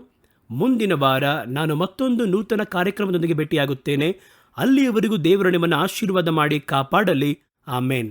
ಮುಂದಿನ ವಾರ ನಾನು ಮತ್ತೊಂದು ನೂತನ ಕಾರ್ಯಕ್ರಮದೊಂದಿಗೆ ಭೇಟಿಯಾಗುತ್ತೇನೆ. ಅಲ್ಲಿಯವರೆಗೂ ದೇವರು ನಿಮ್ಮನ್ನು ಆಶೀರ್ವಾದ ಮಾಡಿ ಕಾಪಾಡಲಿ. ಆಮೇನ್.